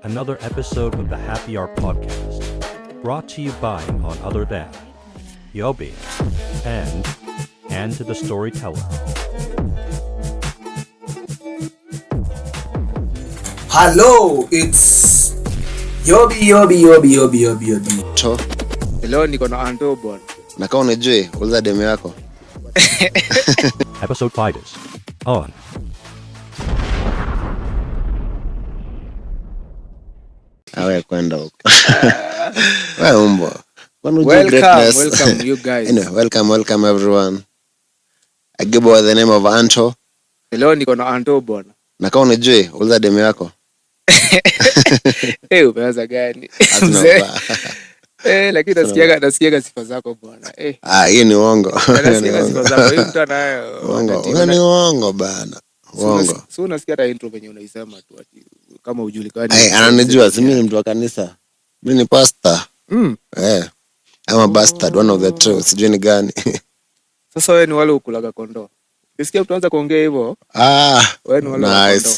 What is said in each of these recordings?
another episode of the Happy Hour podcast, brought to you by none other than Yobi and to the Storyteller. Hello, it's Yobi. To. Hello, niko na Anto bwana. Na kama unajui, uliza demu yako. Episode 5 is on. Awe kwenda huko. Wewe mbwa. Welcome you guys. Anyway, welcome everyone. I give you the name of Anto. Hello, niko na Anto bwana. Na kama unajui, uliza demu yako. Umeanza gani? Lakini nasikiaga sifa zako bwana. Hii ni uongo. Nasikiaga sifa zako. Hiyo mtu anayo. Uongo. Ni uongo bana. Uongo. So unasikia hata intro venye unaisema tu ati kama hujulikani. Ananijua, si mimi ni mtu wa kanisa. Mimi ni pastor. I'm a bastard, one of the two. Sijui ni gani. Sasa wewe ni wale ukulaga kondoo. Ukisikia mtu anza kuongea hivyo? Wewe ni wale wa kondoo.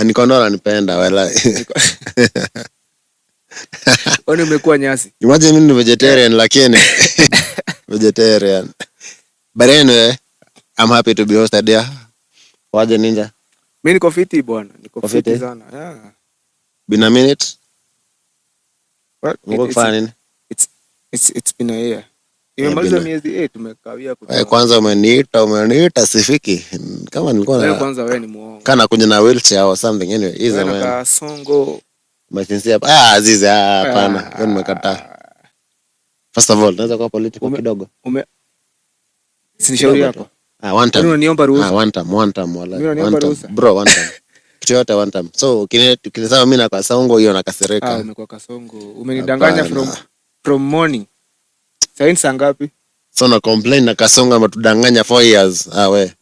Ni kondoo ananipenda wala. Wewe umekuwa nyasi. Imagine mimi ni vegetarian lakini vegetarian. But anyway, I'm happy to be hosted here. Waje Ninja? Mimi niko fiti bwana. Niko fiti sana. Yeah. Been a minute. What fine. It's been a year. Imemaliza miezi 8 tumekawia kutoka. Kwanza umeniita sifiki. Kama nilikuwa na kwanza wewe ni muongo. Kana kuja na wheelchair or something anyway. Hizo man. Ka songo. Machinsi hapa. Azizi hapana. Wewe nimekataa. First of all, naweza kuwa political kidogo. Sinishauri yako. One time. Unaniomba ruhusa. One time wala. One time. Bro, one time. Kitu yote one time. So ukinisema mimi na kasongo hiyo nakasirika. Umekuwa kasongo. Umenidanganya from morning. Sasa ngapi? So na complain na kasongo ametudanganya 4 years. We.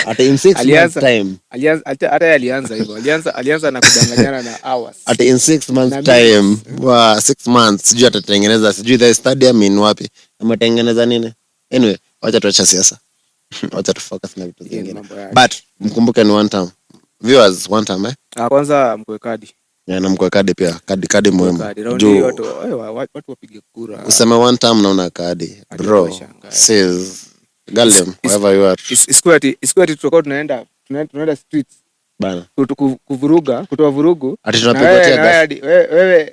Ata in 6 months time. Alianza hivyo. Alianza na kudanganyana na hours. Ata in 6 months time. 6 months sijui atatengeneza sijui the stadium in wapi. Ametengeneza nini? Anyway, wacha tuache siasa. Wacha tu focus na vitu vingine. But mkumbuke ni one time. Viewers one time kwanza mkwe kadi. Na mkwe kadi pia. Kadi muhimu. Juu watu wapige kura. Useme one time na una kadi. Bro. Says Galdem, wherever you are. Iskwati tutakuwa tunaenda streets. Bana. Kutoa vurugu. Ati tunapigotea gas.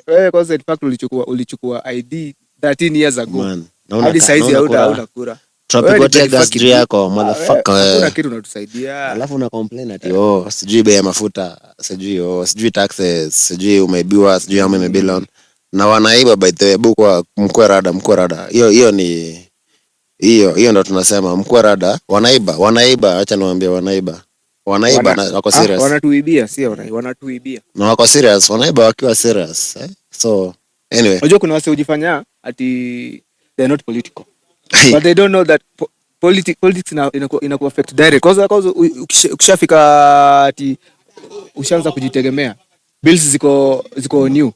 Wewe kwanza in fact ulichukua ID 13 years ago. Man. Hadi size hauna kura. Tunapigotea gas juu yako motherfucker. Hakuna kitu unatusaidia. Alafu una complain ati sijui bei ya mafuta, sijui taxes, sijui umeibiwa, sijui how many billion. Na wanaiba by the way bukwa mkwerada. Hiyo ndo tunasema mkwerada wanaiba, acha niwaambie wanaiba na wako serious. Wanatuibia, sio wanatuibia. Na wako serious, wanaiba wakiwa serious. So anyway, unajua kuna wase hujifanya ati they are not political. But they don't know that politics inaku affect direct. Cause ukishafika ati ushaanza kujitegemea. Bills ziko new.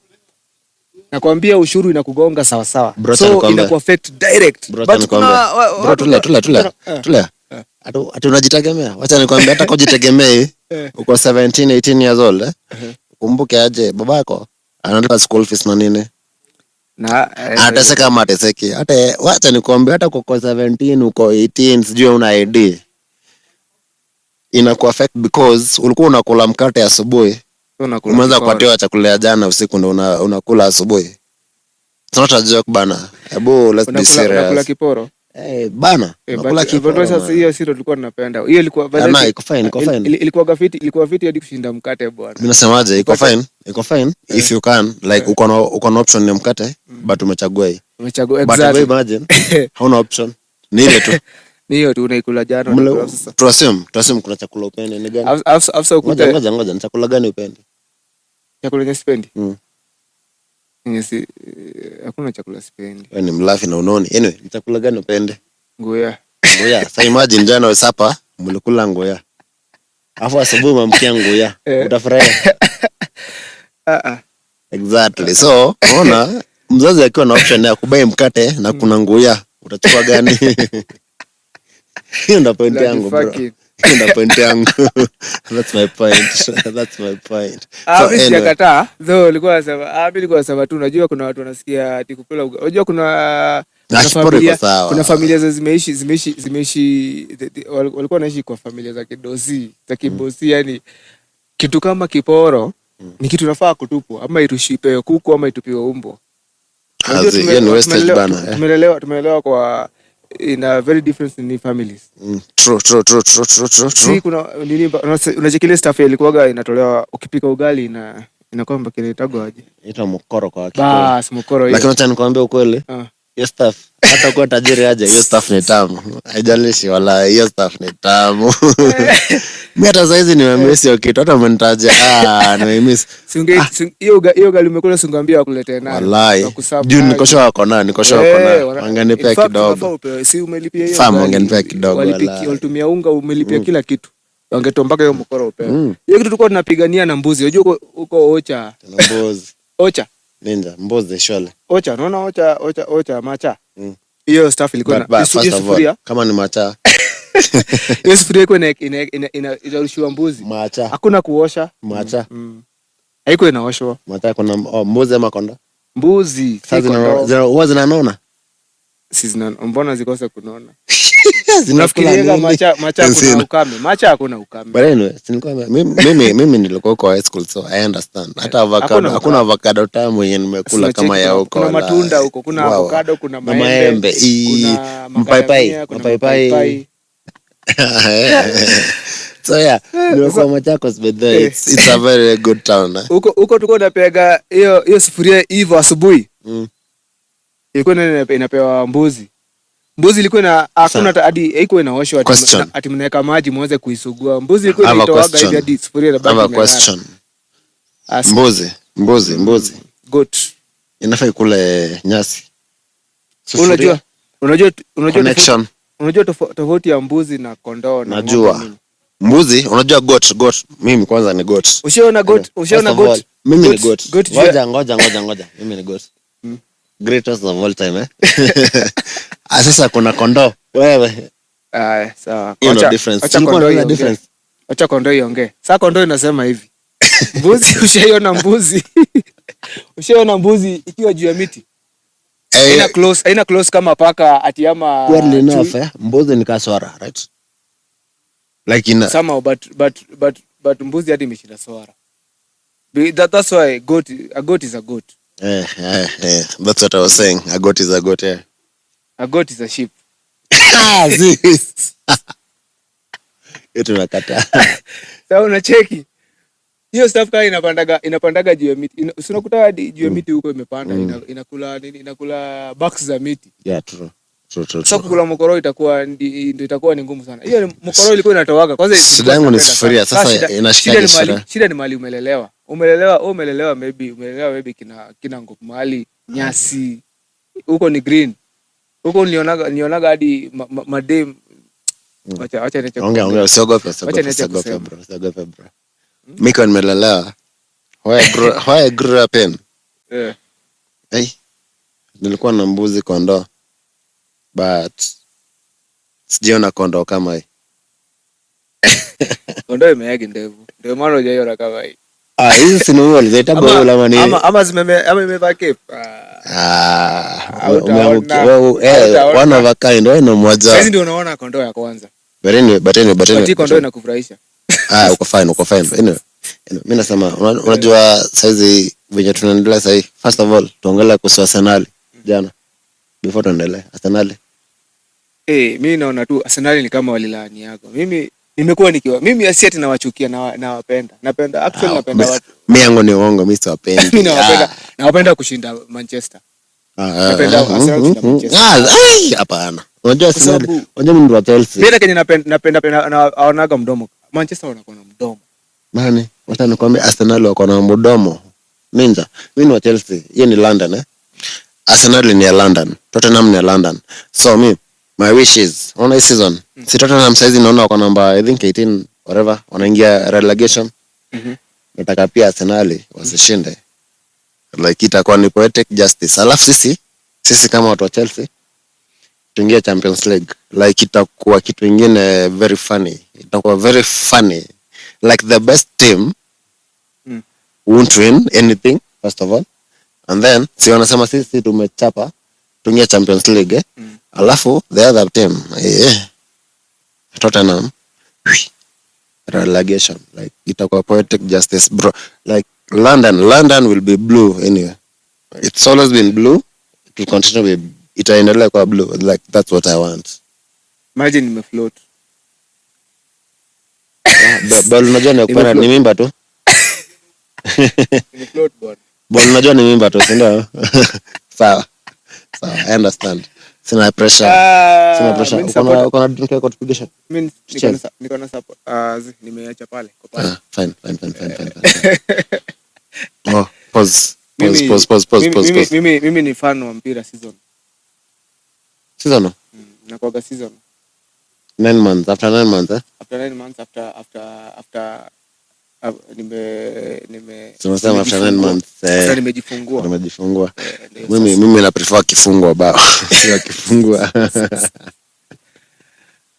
Nakwambia ushuru inakugonga sawa sawa. So inaku affect direct. But kuna tula. Ati unajitegemea. Wacha nikwambie hata kujitegemea uko 17 18 years old Kumbuke aje babako analipa school fees na nini? Na ataseka kama ateseki. Hata wacha nikwambie hata uko 17 uko 18 sijui una ID. Inaku affect because ulikuwa unakula mkate asubuhi. Umeanza kupatiwa chakula ya jana usiku ndo unakula asubuhi. It's not a joke bana. Hebu let's be serious. Unakula kiporo? Bana. Unakula kiporo. Sasa hiyo sio tulikuwa tunapenda. Hiyo ilikuwa iko fine. Ilikuwa fiti hadi kushinda mkate bwana. Mimi nasemaje iko fine if you can like uko na option ya mkate but umechagua hii. Umechagua exactly. But imagine hauna option. Ni ile tu. Ni hiyo tu unaikula jana sasa. Tuassume kuna chakula upende ni gani? Afsa ukute. Ngoja chakula gani upende? Chakula gani sipendi? Hakuna chakula sipendi. Wewe ni mlafi na unaoni. Anyway, chakula gani upende? Ngoya. Sasa imagine jana usapa mlikula ngoya. Afu asubuhi mamkia ngoya. Utafurahia. Exactly. So, unaona mzazi akiwa na option ya kubai mkate na kuna ngoya, utachukua gani? Hiyo ndio point yangu bro. Ndio point yangu. That's my point. Mimi sijakataa. Though nilikuwa nasema tu unajua kuna watu wanasikia ati kukula ugali. Unajua kuna familia zimeishi walikuwa wanaishi kwa familia za kidosi, za kibosi, yani kitu kama kiporo ni kitu nafaa kutupwa ama itushipe kuku ama itupiwe umbo. Tumelelewa kwa in a very different in families. True. Si kuna nini unachekelea stuff ilikuwaga inatolewa ukipika ugali inakuwa mpaka inaitagwa aje? Inaitwa mkoro kwa Kikuyu. Bas, mkoro hiyo. Lakini acha nikwambie ukweli. Hiyo stuff hata kwa tajiri aje, hiyo stuff ni tamu. Haijalishi wala hiyo stuff ni tamu. Mimi hata saizi nimemiss hiyo kitu, hata umenitaja nimemiss. Hiyo ugali umekula singambia wakuletee nayo. Wallahi. Juu nikosha wako nayo. Wangenipea kidogo. Si umelipia hiyo. Famu wangenipea kidogo wala. Walitumia unga, umelipia kila kitu. Wangetoa mpaka hiyo mkoro upewe. Hiyo kitu tulikuwa tunapigania na mbuzi. Unajua uko Ocha. Mbuzi. Ocha. Ninja, mbuzi shole. Ocha, unaona Ocha macha. Hiyo stuff ilikuwa na sufuria. Kama ni macha. Hiyo sufuria ilikuwa inarushiwa mbuzi. Macha. Hakuna kuosha. Macha. Haiko inaoshwa. Macha kuna mbuzi ama konda? Mbuzi. Sasa huwa zinanona? Si zinanona. Mbona zikose kunona? Unafikiria macha kuna ukame? Macha hakuna ukame. But anyway, mimi nilikuwa kwa high school, so I understand. Hata avocado, hakuna avocado tamu yenye nimekula kama ya huko. Kuna matunda huko, kuna avocado, kuna maembe, kuna mpapai. So yeah, nilikuwa Machakos, but it's a very good town. Huko tulikuwa tunapega hiyo sufuria hivyo asubuhi. Ilikuwa inapewa mbuzi. Mbuzi ilikuwa na hakuna hadi haiko inaoshwa ati mnaweka maji muanze kuisugua. Mbuzi ilikuwa inatoaga hivi hadi sufuria inabaki. Have a question. Mbuzi. Goat. Inafaa ikule nyasi. Unajua tofauti ya mbuzi na kondoo na najua. Mbuzi, unajua goat. Mimi kwanza ni goat. Ushaona goat? Mimi ni goat. Ngoja. Mimi ni goat. Greatest of all time, sasa kuna kondoo. Wewe. Sawa. Acha kondoo iongee. Sasa kondoo inasema hivi. Mbuzi, ushaona mbuzi ikiwa juu ya miti? Haina close kama paka ati ama mbuzi ni kaswara, right? Like somehow but mbuzi hadi imeshinda swara. That's why a goat is a goat. That's what I was saying. A goat is a goat, yeah. A goat is a sheep. Yetu nakata. Sasa unacheki. Hiyo stuff kama inapandaga juu ya miti. Unakuta hadi juu ya miti huko imepanda inakula box za miti. Yeah, true. Sasa kula mkoro itakuwa ni ngumu sana. Hiyo mkoro ilikuwa inatoaga. Kwanza shida yangu ni sufuria. Sasa inashika shida ni mali umelelewa. Umelelewa maybe kina ngumu mali nyasi. Huko ni green. Huko nilionaga hadi madem. Acha niache. Ongea usiogope bro. Mimi kwa nimelelewa. Why I grew up in. Nilikuwa na mbuzi kondoo. But sijiona kondoo kama hii. Kondoo imeagi ndevu. Ndio maana hujaiona kama hii. Hizi si ndio walizoita bora mani. Ama imevaa cape. One of a kind, wewe ni mmoja. Sasa ndio unaona kondoo ya kwanza. But anyway. Kondoo inakufurahisha. Uko fine. Anyway, mimi nasema unajua saizi venye tunaendelea sasa. First of all, tuongelea kuhusu Arsenal jana. Before tuendelee, Arsenal. Mimi naona tu Arsenal ni kama walilaani yako. Mimi asiati nawachukia na wapenda. Napenda watu. Mimi yangu ni uongo, mimi siwapendi. Mimi nawapenda kushinda Manchester. Napenda Arsenal kushinda Manchester. Hapana. Unajua Arsenal, unajua mimi ndo wa Chelsea. Mimi kenye napenda naonaga mdomo. Manchester wanakuwa na mdomo. Nani? Wacha nikwambie Arsenal wako na mdomo. Ninja. Mimi ni wa Chelsea. Hiyo ni London Arsenal ni ya London. Tottenham ni ya London. So my wish is on this season. Si Tottenham saizi naona wako namba I think 18 whatever wanaingia relegation. Nataka pia Arsenal wasishinde. Like itakuwa ni poetic justice. Alafu sisi kama watu wa Chelsea tuingie Champions League. like itakuwa kitu ingine very funny. Itakuwa very funny. Like the best team won't win anything first of all. And then si wanasema sisi tumechapa tungia Champions League alafu the other team Tottenham relegation. Like itakuwa poetic justice bro. Like London will be blue anyway. It's always been blue. It will continue to be, itaendelea kwa blue. Like that's what I want. Imagine nimefloat. Ball unajua ni kupanda ni mimba tu. Nimefloat bwana. Ball unajua ni mimba tu, si ndio? Sawa. I understand. Sina pressure. Uko na drink yako tupigisha. Mimi niko na support. Nimeacha pale kwa pale. Fine. Oh, pause. Mimi ni fan wa mpira season. Season? Nakuaga season. 9 months, after 9 months After 9 months after tunasema after 9 months sasa nimejifungua. Mimi na prefer kifungwa bao. Sio kifungwa.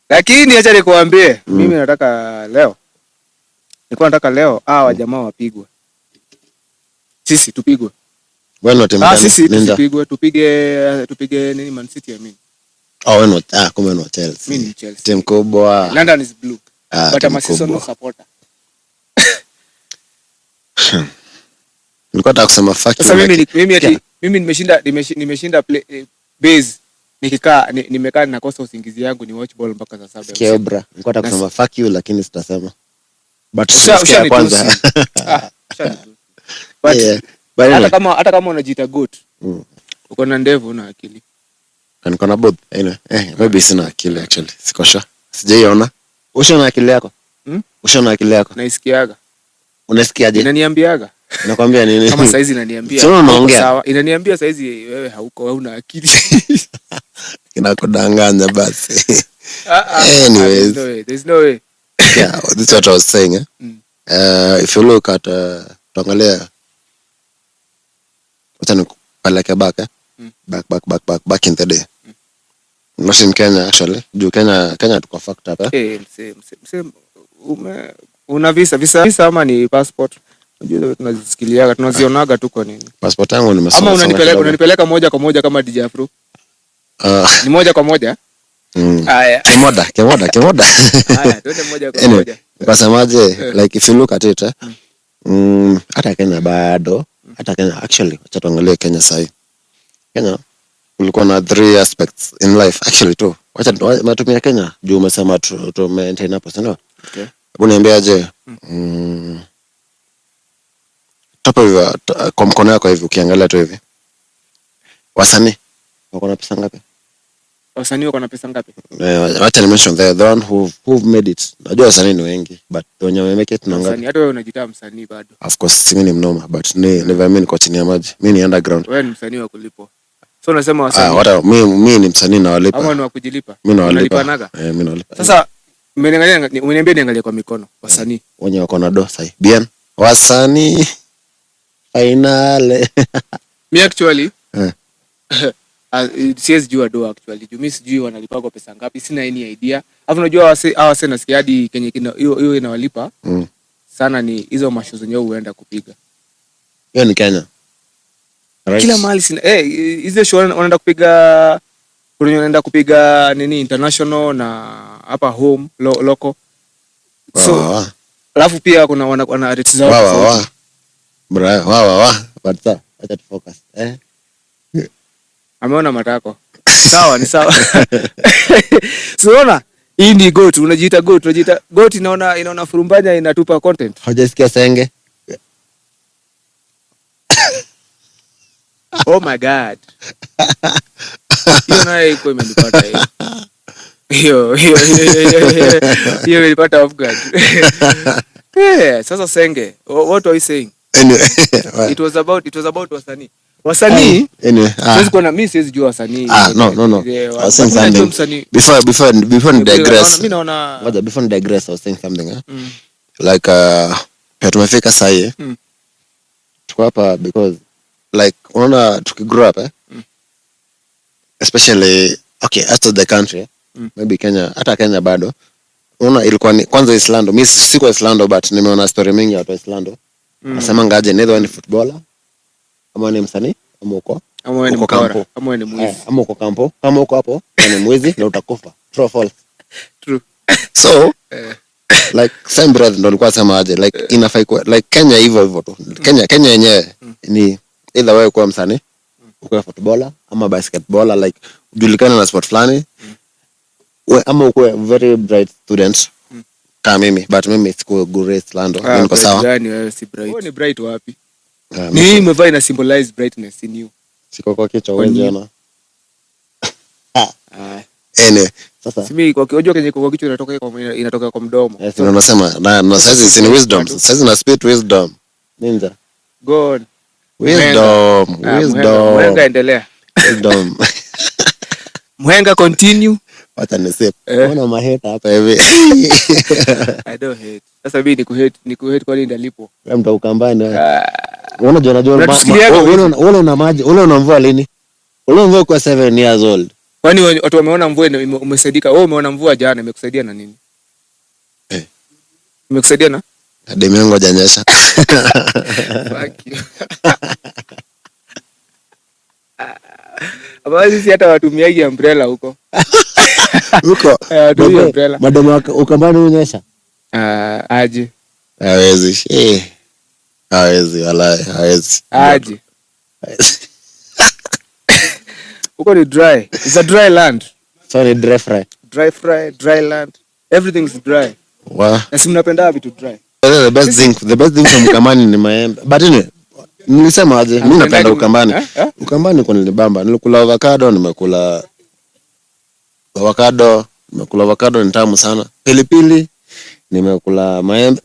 Lakini acha nikuambie, mimi nilikuwa nataka leo jamaa wapigwe. Sisi tupigwe. Wewe unatembea sisi tupige nini Man City I mean. Kumbe no Chelsea. Mimi ni Chelsea. Team kubwa. London is blue. But I'm a seasonal supporter. Nilikuwa nataka kusema fact. Sasa mimi nimeshinda play base nimekaa nakosa usingizi yangu ni watch ball mpaka saa 7. Kebra. Nilikuwa nataka kusema fuck you lakini sitasema. But sasa kwanza. But hata kama unajiita goat. Uko na ndevu na akili. Niko na both. Anyway, maybe sina akili actually. Siko sure. Sijaiona. Ushaona akili yako? Ushaona akili yako? Naisikiaga. Unasikiaje? Inaniambiaga. Nakwambia nini? Kama saizi inaniambia. Sio unaongea. Sawa, inaniambia saizi wewe hauna akili. Inakudanganya basi. Anyways, there's no way. Yeah, this is what I was saying. If you look at tuangalia wacha nikupeleke back in the day. Not in Kenya actually. Juu Kenya tuko fucked up same. Una visa ama ni passport? Unajua tunazisikiliaga, tunazionaga tu kwa nini? Passport yangu nimesoma. Ama unanipeleka moja kwa moja kama DJ Afro? Ni moja kwa moja? Haya. Kemoda. Haya, twende moja kwa moja. Ukasemaje like if you look at it hata Kenya bado, hata Kenya actually acha tuangalie Kenya sasa. Kenya kulikuwa na 3 aspects in life actually too. Wacha matumia Kenya juu umesema tu maintain hapo sana. Okay. Uniambiaje? Topa hivi kwa mkono wako hivi ukiangalia tu hivi. Wasanii wako na pesa ngapi? Wasanii wako na pesa ngapi? Wacha ni mention the one who've made it. Najua wasanii ni wengi but wenye wamemake it nangapi? Wasanii hata wewe unajitaa msanii bado. Of course singing ni mnoma but never mimi niko chini ya maji. Mimi ni underground. Wewe ni msanii wa kulipwa. So unasema wasanii. Mimi ni msanii na walipa. Ama ni wa kujilipa? Mimi nawalipa. Mimi nawalipa. Sasa umeniambia niangalie kwa mikono wasanii. Wenye wako na do sai. Bien. Wasanii finale. Mimi actually siwezi jua do actually. Mimi sijui wanalipa kwa pesa ngapi. Sina any idea. Alafu unajua hawa sasa nasikia hadi Kenya hiyo inawalipa. Sana ni hizo mashow zenyewe huenda kupiga. Hiyo ni Kenya. Right. Kila mahali sina hizo show wanaenda kupiga wanaenda kupiga nini international na hapa home local. So alafu pia kuna wana rates zao. Bra but acha tu focus. Ameona matako. Sawa ni sawa. Unaona? Hii ni goat, unajiita goat inaona furumbanya inatupa content. Hujasikia senge? Oh my god. Hiyo nayo iko imenipata hiyo. Hiyo imenipata off guard. Sasa senge. What are you saying? Anyway, it was about wasanii. Anyway, mimi siwezi jua wasanii. No. I was saying something. Before ni digress. Mimi naona before ni digress I was saying something. Like pia tumefika sasa hii. Tuko hapa because like unaona tukigrow up especially okay after the country maybe Kenya, hata Kenya bado. Unaona ilikuwa ni kwanza Islando. Mimi siko Islando but nimeona story mingi ya watu Islando. Nasema ngaje neither ni footballer ama ni msanii ama uko ama ni mkora ama ni mwizi ama uko kampo kama uko hapo ni mwizi na utakufa. True or false? True. So like same brother ndo alikuwa sema aje like inafai kwa like Kenya hivyo tu. Kenya yenyewe ni either wewe kuwa msanii, uko footballer ama basketballer like ujulikane na sport fulani. Ama uko very bright student kama mimi but mimi siko Grace Lando niko sawa. Gani wewe si bright? Wewe ni bright wapi? Ni umevaa ina symbolize brightness in you. Siko kwa kichwa wewe jana. Sasa simi kwa unajua kenye kwa kichwa inatoka kwa mdomo. Yes, unasema na sasa ni wisdom. Sasa na spit wisdom. Ninja. God. Wisdom. Mwenga endelea. Wisdom. Mwenga continue. Wacha nisep. Unaona maheta hapa hivi. I don't hate. Sasa mimi ni kuhate kwa nini ndalipo? Wewe mtu ukambani wewe. Unajua wewe una maji, una mvua lini? Ule mvua kwa 7 years old. Kwani watu wameona mvua umesaidika? Wewe umeona mvua jana imekusaidia na nini? Imekusaidia na? Demi yangu hajanyesha. Fuck you. Abasi si hata watumiaji umbrella huko. Huko. Watu umbrella. Madam ukambani unyesha? Aje. Hawezi. Hawezi wala hawezi. Aje. Huko ni dry. It's a dry land. Sorry, dry fry. Dry land. Everything is dry. Wow. Na si mnapenda vitu dry. The best thing from Ukambani ni maembe. But anyway, nilisema aje, mimi napenda Ukambani. Ukambani kwa nilibamba. Nilikula avocado, nimekula avocado ni tamu sana. Pilipili, nimekula maembe.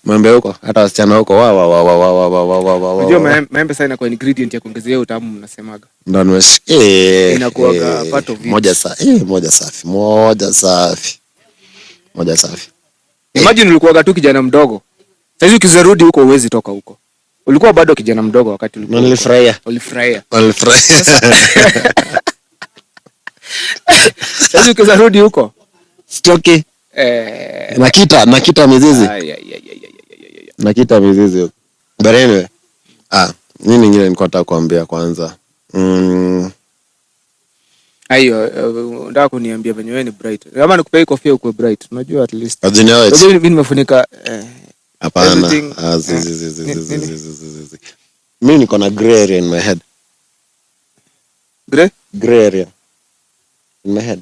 Maembe huko, hata wasichana huko wa. Unajua maembe sana inakuwa ingredient ya kuongezea utamu mnasemaga. Ndio nimesh. Inakuwa part of it. Moja safi. Imagine ulikuwa tu kijana mdogo. Sasa hivi ukizarudi huko uwezi toka huko. Ulikuwa bado kijana mdogo wakati ulikuwa. Nilifurahia. Ulifurahia. Sasa hivi ukizarudi huko stoki. Nakita mizizi. Nakita mizizi huko. But anyway, nini nyingine nilikuwa nataka kuambia kwanza. Ayo, nataka kuniambia venye wewe ni bright. Kama nikupei kofia uko bright, unajua at least. Mimi nimefunika hapana. Mimi niko na gray area in my head. Gray area in my head.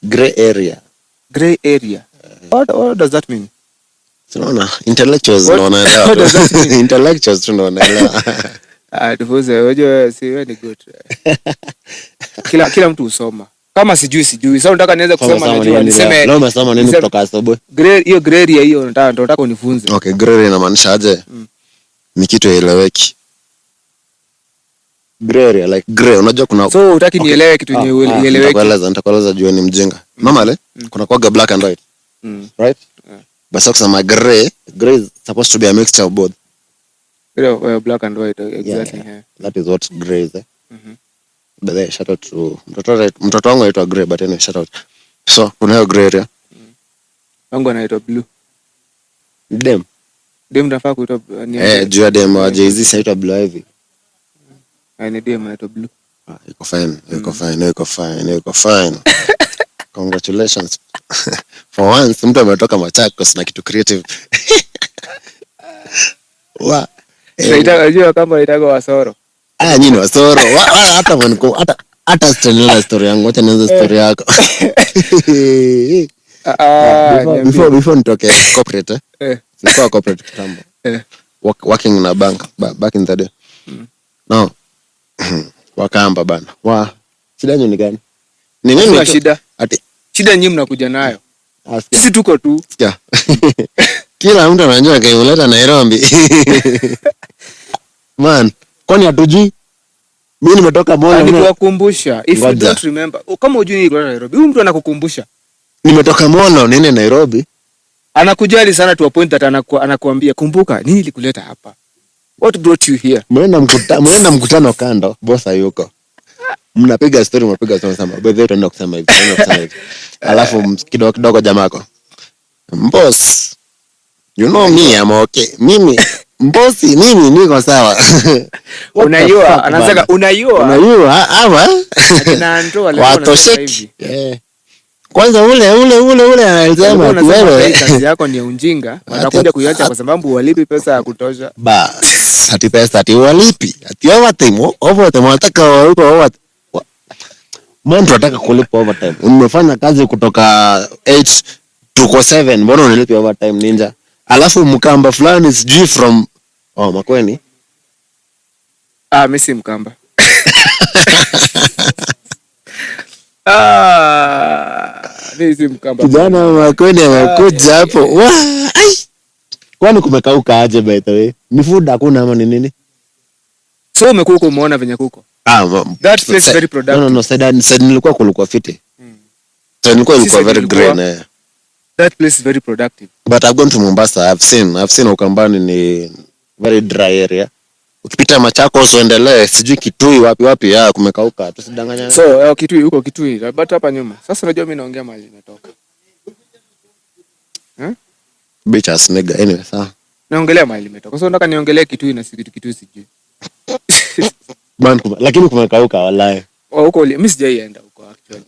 Gray area. What does that mean? Tunaona intellectuals ndio wanaelewa. Intellectuals tu ndio wanaelewa. Tufuze wewe si wewe ni good. Kila mtu usoma. Kama sijui. Sasa unataka nianze kusema najua niseme. Leo umesoma nini kutoka asubuhi? Hiyo gray area hiyo nataka unifunze. Okay, gray area inamaanisha aje? Ni kitu eleweki. Gray area like gray, unajua kuna so utaki nielewe kitu yenye eleweki. Nitakueleza juu ni mjinga. Normally kuna kwa black and white. Right? But sasa kusema gray is supposed to be a mixture of both. Black and white exactly. Yeah. That is what gray is. But then shout out to mtoto wangu anaitwa Gray, but anyway shout out. So kuna hiyo gray area. Wangu anaitwa blue. Dem nafaa kuitwa juu ya dem wa Jay-Z anaitwa Blue Ivy. Ni dem anaitwa blue. Iko fine. Congratulations. For once mtu ametoka Machakos na kitu creative. Wa unajua kama unaitaka Wasoro. Nyinyi Wasoro. Hata story yangu, acha nianze story yako. Before nitoke corporate. Nilikuwa corporate kitambo. Working in a bank back in the day. No. Wakamba bana. Shida ni gani? Ni nini shida? Shida nyinyi mnakuja nayo. Sisi tuko tu. Sikia. Kila mtu anajua kaimuleta Nairobi. Man, kwani hatujui? Mimi nimetoka Molo. Nikukumbusha. If you don't remember, kama hujui ni Nairobi, huyu mtu anakukumbusha. Nimetoka Molo nini Nairobi? Anakujali sana to a point that anakuambia kumbuka nini ilikuleta hapa. What brought you here? Mwenda mkutano kando, boss hayuko. mnapiga story sema bebe tunaenda kusema hivi. Alafu kidogo jamako. Boss. You know me, I'm okay. Mimi mbosi mimi niko sawa. Unajua anasema unajua hapa na ndo watosheki. Kwanza ule anasema wewe kazi yako ni ujinga, watakuja kuiacha kwa sababu walipi pesa ya kutosha. Bas, ati pesa ati walipi. Ati overtime wanataka walipe. Mbona tunataka kulipa overtime? Umefanya kazi kutoka 8 to 7, mbona unalipa overtime ninja? Alafu mkamba fulani sijui from Makueni. Mimi si mkamba. Mimi si mkamba. Kijana Makueni amekuja hapo. Kwani kumekauka aje by the way? Ni food hakuna ama ni nini? So umekuwa umeona venye kuko. That place very productive. No, said nilikuwa kulikuwa fiti. So ilikuwa very green. That place is very productive. But I've gone to Mombasa. I've seen Ukambani ni very dry area. Ukipita Machakos uendelee sijui Kitui wapi kumekauka. Tusidanganyane. So Kitui huko Kitui but hapa nyuma. Sasa unajua mimi naongea mahali nimetoka. Bitches nigga anyway sawa. Naongelea mahali nimetoka. So nataka niongelee Kitui na Kitui sijui. Lakini kumekauka wallahi. Huko mimi sijaienda huko actually.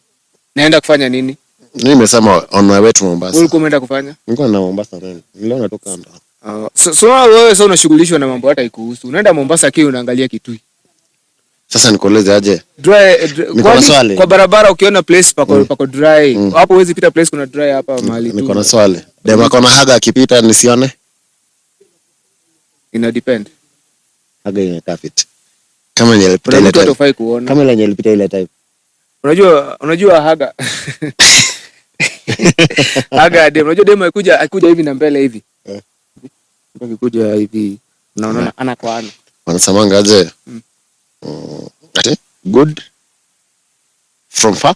Naenda kufanya nini? Nimesema on my way to Mombasa. Ulikuwa umeenda kufanya? Nilikuwa na Mombasa nani? Leo natoka ndo. So wewe sasa unashughulishwa na mambo hata ikuhusu. Unaenda Mombasa kile unaangalia Kitui. Sasa nikueleze aje? Kwa barabara ukiona place pako dry. Hapo huwezi pita place kuna dry hapa mahali tu. Niko na swali. Dema kona haga akipita nisione? Ina depend. Haga inakaa fit. Kama nilipita ile type. Kama ile nilipita ile type. Unajua haga. Haga demo. Unajua demo akikuja hivi na mbele hivi. Akikuja hivi unaona ana kwa ana. Wanasamanga aje? Ati good from far.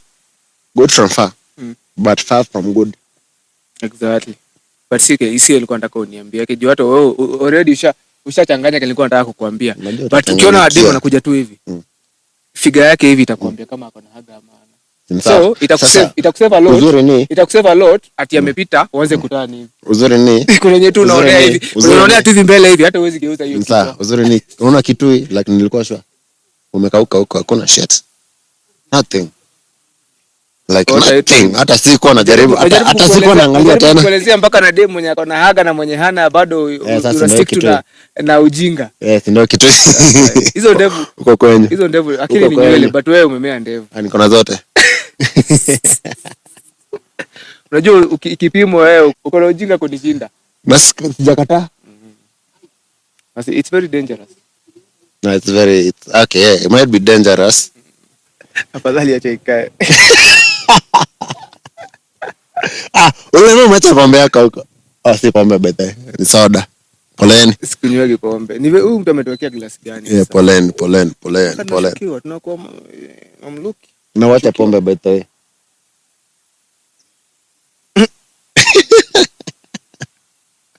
Good from far. But far from good. Exactly. But isi alikuwa nataka uniambie. Kijua hata wewe already ushachanganya kile nilikuwa nataka kukuambia. But ukiona demo anakuja tu hivi. Figure yake hivi itakwambia kama ako na haga ama ana. So itakusave a lot. Itakusave a lot ati amepita uanze kutana hivi. Uzuri ni kuna nyetu unaonea hivi. Unaonea tu hivi mbele hivi hata huwezi geuza hiyo. Sawa, uzuri ni unaona Kitui like nilikuwa sure. Umekauka huko hakuna shit. Nothing. Like nothing. Hata sikuwa najaribu hata sikuwa naangalia tena. Kuelezea mpaka na demu mwenye akona haga na mwenye hana bado una stick na ujinga. Ndio kitu. Hizo ndevu. Uko kwenye. Hizo ndevu akili ni nywele but wewe umemea ndevu. Niko na zote. Unajua ukipimo wewe uko na ujinga kunishinda. Basi sijakataa. It's very dangerous. No, it's okay, yeah, it might be dangerous. Afadhali acha ikae. Wewe mwacha pombe yako huko. Si pombe bete, ni soda. Poleni. Sikunywagi pombe. Ni huyu mtu ametokea glasi gani sasa? Poleni. Tunakuwa mamluki. Na wacha pombe bete.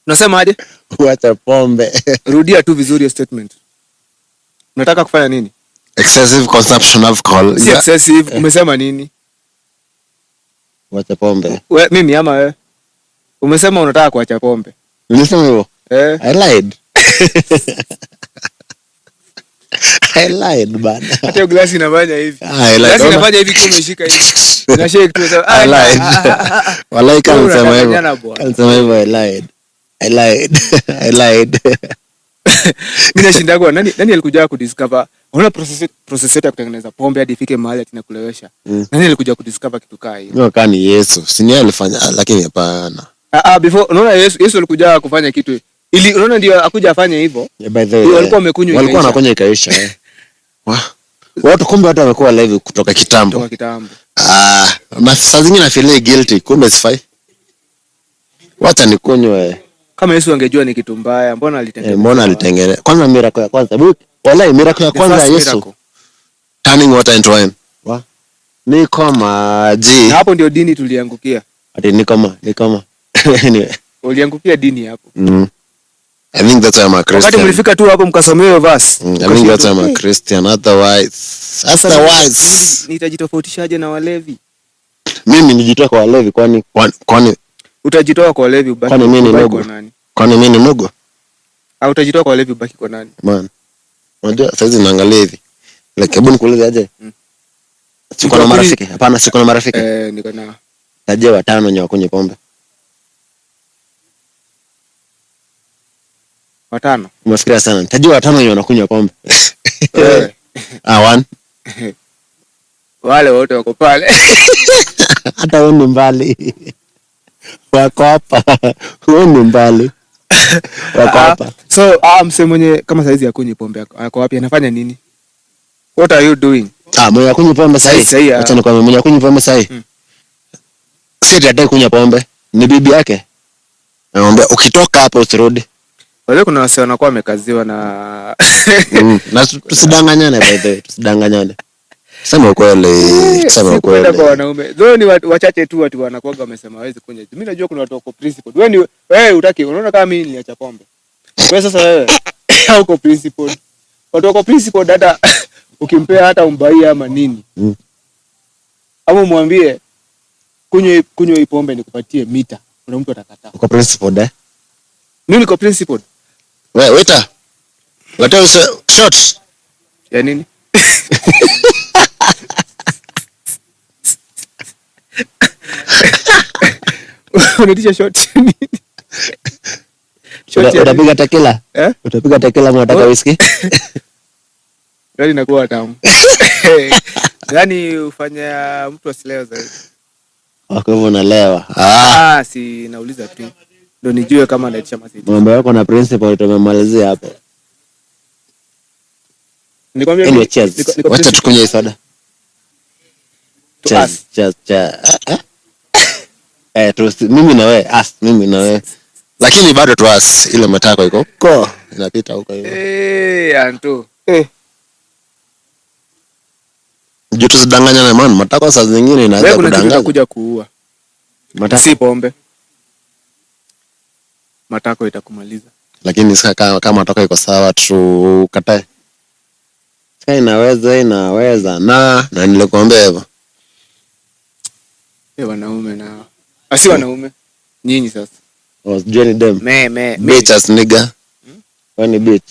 Unasema aje? Wacha pombe. Rudia tu vizuri ya statement. Unataka kufanya nini? Excessive consumption of alcohol. Si excessive, umesema nini? Wacha pombe. Mimi ama wewe? Umesema unataka kuacha pombe. Nilisema hivyo? I lied. I lied bana. Hata glasi inafanya hivi. Glasi inafanya hivi kama umeshika hivi. Na shake tu sasa. I lied. Wallahi kama sema hivyo. Kama hivyo I lied. Mimi nashinda kwa nani alikuja kudiscover unaona process ya kutengeneza pombe hadi ifike mahali atina kulewesha. Nani alikuja kudiscover kitu kaa hiyo? No, kani Yesu. Si ni alifanya lakini hapana. Before unaona Yesu alikuja kufanya kitu ili unaona ndio akuja afanye hivyo. By the way. Walikuwa wamekunywa walikuwa wanakunywa ikaisha. Watu kumbe watu wamekuwa live kutoka kitambo. Na saa zingine na feel guilty kumbe sifai. Wacha nikunywe. Kama Yesu angejua ni kitu mbaya, mbona alitengeneza? Kwanza miracle ya kwanza. Wallahi miracle ya kwanza ya Yesu. Turning water into wine. Ni kama na hapo ndio dini tuliangukia. Ati ni kama. Anyway. Uliangukia dini hapo. I think that's why I'm a Christian. Wakati mlifika tu hapo mkasomea hiyo verse. I think that's why I'm a Christian. Otherwise nitajitofautishaje na walevi? Mimi nijitoa kwa walevi kwani utajitoa kwa walevi ubaki kwa nani? Kwani mimi ni mdogo? Au utajitoa kwa walevi ubaki kwa nani? Man. Unajua saizi naangalia hivi. Like hebu nikuulize aje? Siko na marafiki. Hapana, siko na marafiki. Niko na. Taje watano wenye wakunywa pombe. Watano. Umefikiria sana. Taje watano wenye wanakunywa pombe. One. Wale wote wako pale. Hata wewe ni mbali. Wako hapa. Wewe ni mbali. Wako hapa. So, mse mwenye kama saizi akunywa pombe yako wapi? Anafanya nini? What are you doing? Mwenye akunywa pombe sahi. Acha nikwambie mwenye akunywa pombe sahi. Si ati kunywa pombe. Ni bibi yake. Anamwambia ukitoka hapa usirudi. Wale kuna wase wanakuwa wamekaziwa na na tusidanganyane by the way, tusidanganyane. Sema ukweli, sema ukweli. Kwa wanaume. Though ni wachache tu watu wanakuwa wamesema hawezi kunywa. Mimi najua kuna watu wako principled. Wewe utaki, unaona kama mimi niliacha pombe. Wewe sasa wewe hauko principled. Watu wako principled hata ukimpea hata umbai ama nini. Ama mwambie kunywa hii pombe nikupatie mita. Kuna mtu atakataa. Uko principled Mimi niko principled. Wewe waiter. Water shots. Ya nini? Unatisha shot nini? Utapiga tequila? Utapiga tequila ama unataka whisky? Yaani inakuwa tamu. Yaani ufanya mtu asilewe zaidi. Kwa hivyo unalewa. Si nauliza tu. Ndio nijue kama naitisha masiti. Mambo yako na principle tumemalizia hapo. Nikwambia wacha tukunywe soda. Cheers. Mimi na wewe, mimi na wewe. Lakini bado tu ile matako iko huko. Inapita huko hivyo. Anto. Juu tusidanganyane man, matako saa zingine inaweza kudanganya. Kuja kuua. Matako si pombe. Matako itakumaliza. Lakini sasa kama matako iko sawa tu katae. Sasa inaweza na nilikwambia hivyo. Wanaume na asi wanaume. Nyinyi sasa. Johnny Dem. Bitch as nigga. Wani bitch.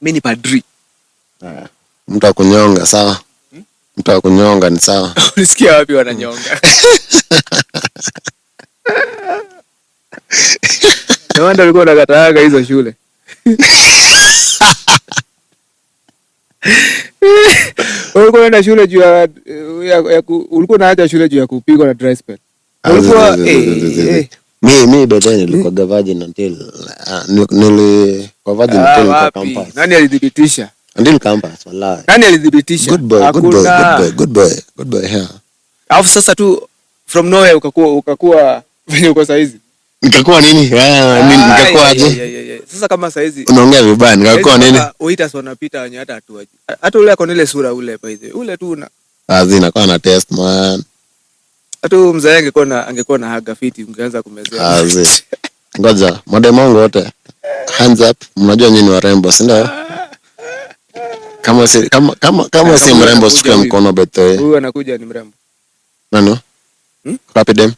Mimi ni padri. Mtu akunyonga sawa. Mtu akunyonga ni sawa. Unisikia wapi wananyonga? Na wanda ulikuwa unakataaga hizo shule. Ulikuwa unaenda shule juu ya ulikuwa unaacha shule juu ya kupigwa na dry spell. Ulikuwa mimi bado nilikuwa virgin until kwa campus. Nani alidhibitisha? Until campus wallahi. Nani alidhibitisha? Good boy here. Alafu sasa tu from nowhere ukakuwa venye uko saizi. Nikakuwa nini? Nikakuwa aje? Sasa kama saizi unaongea vibaya, nikakuwa nini? Waiters wanapita wenye hata hatuaje. Hata ule ako ile sura ule by the way. Ule tu una inakuwa na test man. Hata mzee angekuwa na haga fiti ungeanza kumezea. Ngoja, madem wangu wote. Hands up. Mnajua nyinyi warembo, si ndio? Kama si mrembo usikie mkono beto. Huyu anakuja ni mrembo. Nani? Rapid dem.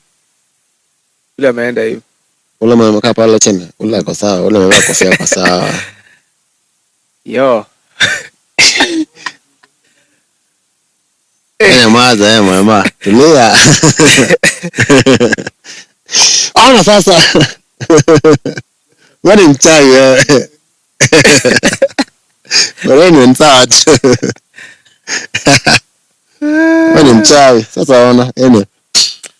Ule ameenda hiyo. Ule mmekaa pale chini. Ule ako sawa, ule amevaa kofia kwa sawa. Yo. Mama. Tulia. Ona sasa. Wewe ni mchawi wewe. Wewe ni mchawi. Wewe ni mchawi. Sasa ona,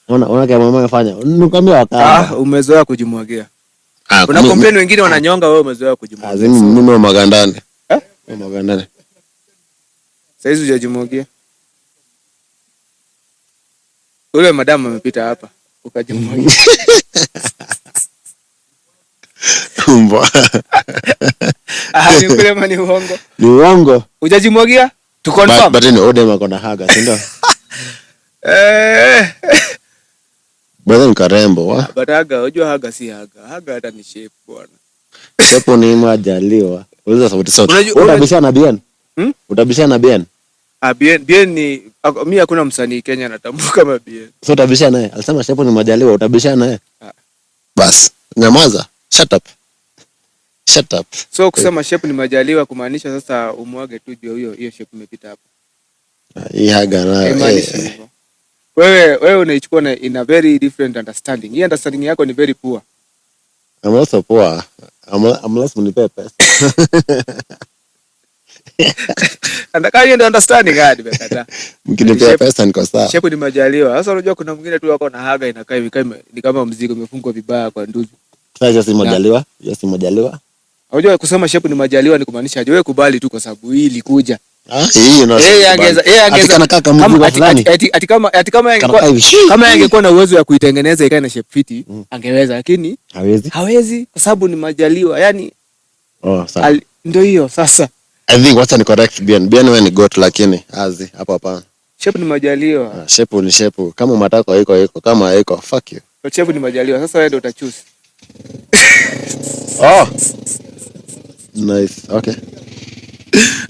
ona kama mama afanya. Nikwambia wakati. Umezoea kujimwagia. Kuna complain wengine wananyonga, wewe umezoea kujimwagia. Mimi wa magandani. Wa magandani. Saizi hujajimwagia. Ule madam amepita hapa, ukajimwagia. Mbwa. Ni kule mani uongo. Ni uongo. Hujajimwagia? To confirm. But ni odem ako na haga, si ndio? Brother ni karembo wa. But haga, unajua haga si haga. Haga hata ni shape bwana. Shape ni majaliwa. Uliza sauti. Utabishana na Bien? Utabishana na Bien? Bien ni mimi hakuna msanii Kenya natambua kama Bien. So utabishana naye. Alisema shape ni majaliwa, utabishana naye? Bas, nyamaza. Shut up. So kusema shape ni majaliwa kumaanisha sasa umwage tu hiyo shape imepita hapo. Hii haga na wewe unaichukua in a very different understanding. Hii understanding yako ni very poor. I'm also poor. Unless mnipe pesa. Andaka hiyo ndio understanding hadi bekata. Mkinipea pesa niko sawa. Shape ni majaliwa. Sasa unajua kuna mwingine tu wako na haga inakaa hivi kama ni kama mzigo umefungwa vibaya kwa ndugu. Sasa si majaliwa? Yes, si majaliwa. Unajua kusema shape ni majaliwa ni kumaanisha aje wewe kubali tu kwa sababu hii ilikuja. Hii na angeza kama mzigo fulani. Ati kama angekuwa na uwezo ya kuitengeneza ikae na shape fiti, angeweza lakini hawezi kwa sababu ni majaliwa. Yaani sawa. Ndio hiyo sasa. I think wacha ni correct Bien wewe ni goat lakini azi hapo hapana. Shape ni majaliwa. Shape ni shape. Kama matako iko kama haiko fuck you. Shape ni majaliwa. Sasa wewe ndio utachoose. Nice. Okay.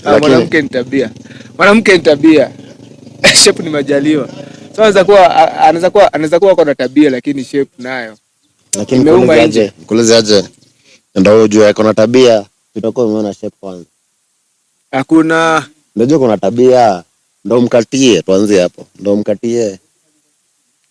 Mwanamke ni tabia. Shape ni majaliwa. So anaweza kuwa kwa tabia lakini shape nayo. Lakini kuuliza aje? Ndio ujue kuna tabia, utakuwa umeona shape kwanza. Hakuna. Unajua kuna tabia, ndio mkatie, tuanze hapo. Ndio mkatie.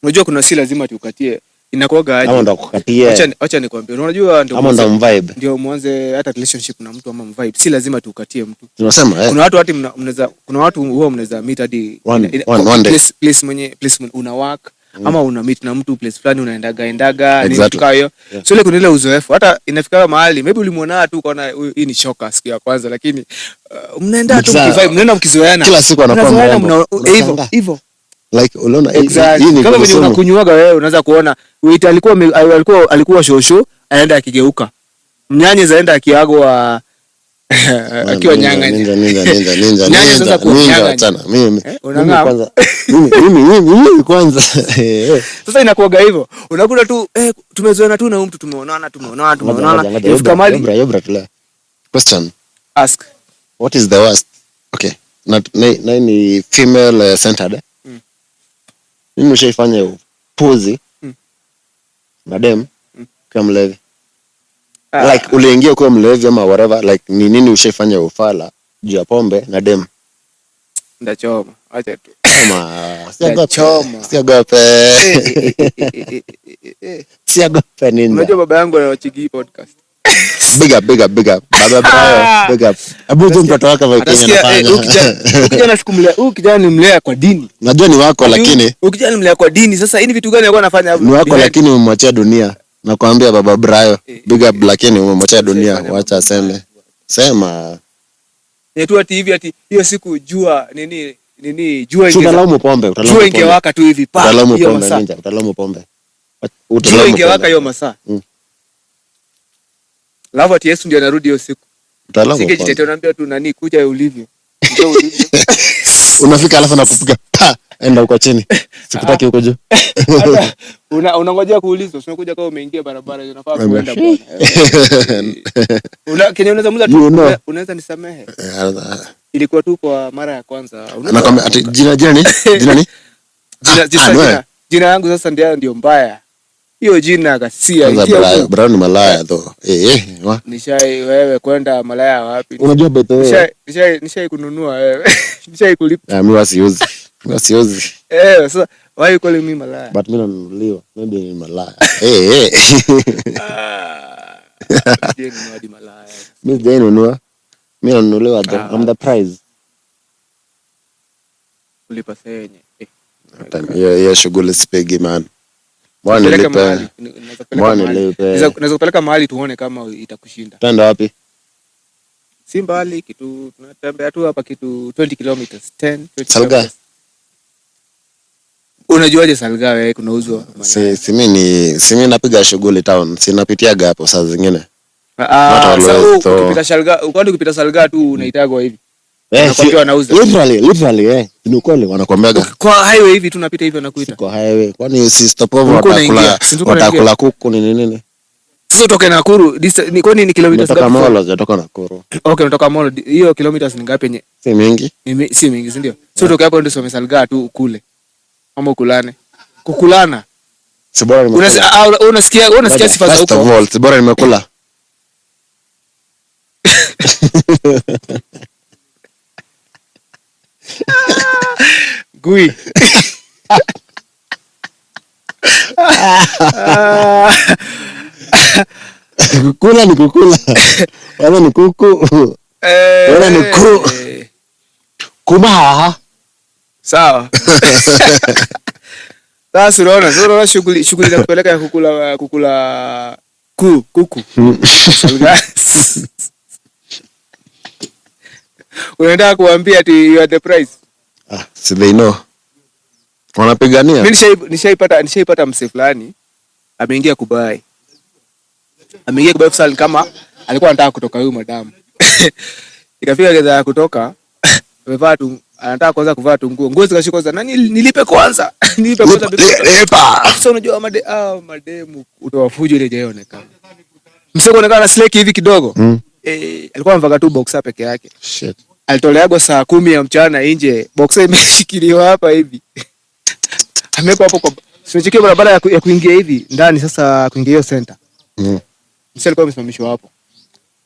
Unajua kuna si lazima tukatie. Inakuwaga aje? Ama ndo kukatie. Acha nikwambie. Unajua ndio ndo vibe. Ndio mwanze hata relationship na mtu ama vibe. Si lazima tukatie mtu. Tunasema kuna watu mnaweza huwa mnaweza meet hadi place una work ama una meet na mtu place fulani unaendaga ni kitu kayo. So ile kuna ile uzoefu. Hata inafika mahali maybe ulimuona tu ukaona hii ni shocker siku ya kwanza lakini mnaenda tu mkivibe, mnaenda mkizoeana. Kila siku anakuwa hivyo. Like unaona hii ni kama vile unakunywaga wewe unaweza kuona wait alikuwa shosho aenda akigeuka mnyanye zaenda akiagwa akiwa nyanga ninja sasa kunyanga sana mimi kwanza sasa inakuwaga hivyo unakuta tu tumezoeana tu na mtu tumeonana ifika mali question ask what is the worst okay ni female centered mimi nishaifanya upuzi na dem kama mlevi like uliingia kwa mlevi ama whatever like ni nini ushaifanya ufala juu ya pombe na dem ndachoma acha tu kama siogope nini unajua baba yangu anawachigi podcast big up baba Brayo big up abuzo mtoto wake wa Kenya anafanya ukijana sikumlea ukijana nimlea kwa dini najua ni wako lakini ukijana nimlea kwa dini sasa hivi vitu gani alikuwa anafanya hapo ni wako lakini umemwachia dunia nakwambia baba Brayo big up lakini umemwachia dunia wacha aseme sema yetu ati hiyo siku jua nini jua utalamu pombe ingewaka tu hivi pa hiyo masaa utalamu pombe jua ingewaka hiyo masaa Lava ati Yesu ndio anarudi hiyo siku. Sige jitetea unaambia tu nani kuja ulivyo. Unafika alafu nakupiga enda huko chini. Sikutaki huko juu. Unangojea kuulizwa, unakuja kama umeingia barabara unafaa kuenda bwana. Kenya unaweza muda tu unaweza nisamehe. Ilikuwa tu kwa mara ya kwanza. Anakwambia ati jina ni? Jina yangu sasa ndio mbaya. Hiyo jina kasia hiyo Brown malaya though. Nishai wewe kwenda malaya wapi? Unajua beto wewe. Nishai kununua wewe. Nishai kulipa. Mimi wasiuzi. Sasa why you calling me malaya? But mimi nanunuliwa. Maybe ni malaya. Ndio ni hadi malaya. Mimi ndio nanunua. Mimi nanunuliwa though. I'm the prize. Kulipa senye. Hiyo shughuli sipigi man. Naweza kupeleka mahali tuone kama itakushinda. Tenda wapi? Si mbali kitu tunatembea tu hapa kitu 20 kilometers 20 Salga. Unajuaje Salga wewe kunauzwa? Si mimi napiga shughuli town. Sinapitiaga hapo saa zingine. Sasa ukipita Salga, ukipita Salga tu unaitagwa hivi. Wanakuambia wanauza. Literally ni ukweli wanakuambiaga. Kwa highway hivi tunapita hivi wanakuita. Kwa highway. Kwani si stop over watakula kuku nini? Sio utoke Nakuru. Ni kwani ni kilomita ngapi? Kutoka Molo, kutoka Nakuru. Okay, kutoka Molo. Hiyo kilometers ni ngapi yenye? Si mingi. Si mingi, si ndio? Sio utoke hapo ndio Somesalga tu kule. Ama ukulane. Kukulana. Si bora nimekula. Unasikia sifa za huko. First of all, si bora nimekula. Gui. Kukula ni kukula. Wala ni kuku. Wala ni kuku. Kumaha. Sawa. Sasa unaona shughuli za kupeleka ya kukula kuku. Unaenda kuambia ati you are the price. So they know. Wanapigania. Mimi nishaipata mse fulani ameingia kubai. Kusali kama alikuwa anataka kutoka huyu madam. Ikafika gedha kutoka amevaa tu anataka kwanza kuvaa tu nguo zikashika kwanza nani nilipe kwanza. Nilipe kwanza lipa. Sasa unajua mademu utawafujo ile jaionekana. Mse kuonekana na sleki hivi kidogo. Alikuwa amevaa tu boxer peke yake. Shit. Alitoleagwa saa 10 ya mchana nje, boxer imeshikiliwa hapa hivi. Ameko hapo kwa simechikia barabara ya kuingia hivi ndani sasa kuingia hiyo center. Msel alikuwa amesimamishwa hapo.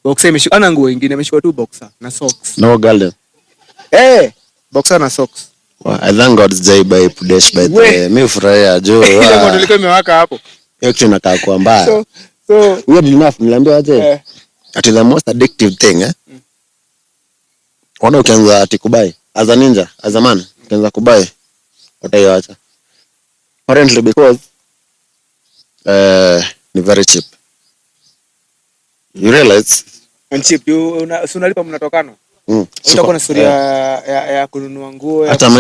Boxer imeshika na nguo nyingine imeshika tu boxer na socks. No garden. Boxer na socks. Well, I thank God Jay by Pudesh by the way. Mimi furahia jo. Ile moto ilikuwa imewaka hapo. Hiyo kitu inakaa kwa mbaya. So weird enough niliambiwa aje. Ati the most addictive thing Ona ukianza ati kubai as a ninja, as a man, ukianza kubai utaiacha. Apparently because ni very cheap. You realize and cheap unalipa mnatokana. Utakuwa na story ya kununua nguo hata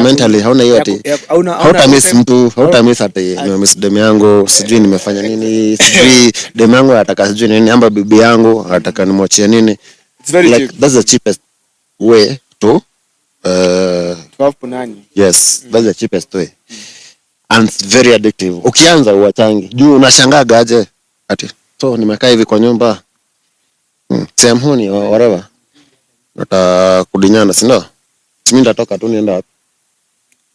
mentally hauna hiyo ati. Hautamiss mtu, hautamiss ati nimemiss demu yangu, sijui nimefanya nini, sijui demu yangu anataka sijui nini, amba bibi yangu anataka nimwachie nini. It's very like cheap. That's the cheapest way to 12 punani. Yes, that's the cheapest way. And it's very addictive. Ukianza uwachangi. Juu unashangaga aje ati so nimekaa hivi kwa nyumba. Same huni or whatever. Kudinyana, si ndio? Mimi nitatoka tu nienda wapi?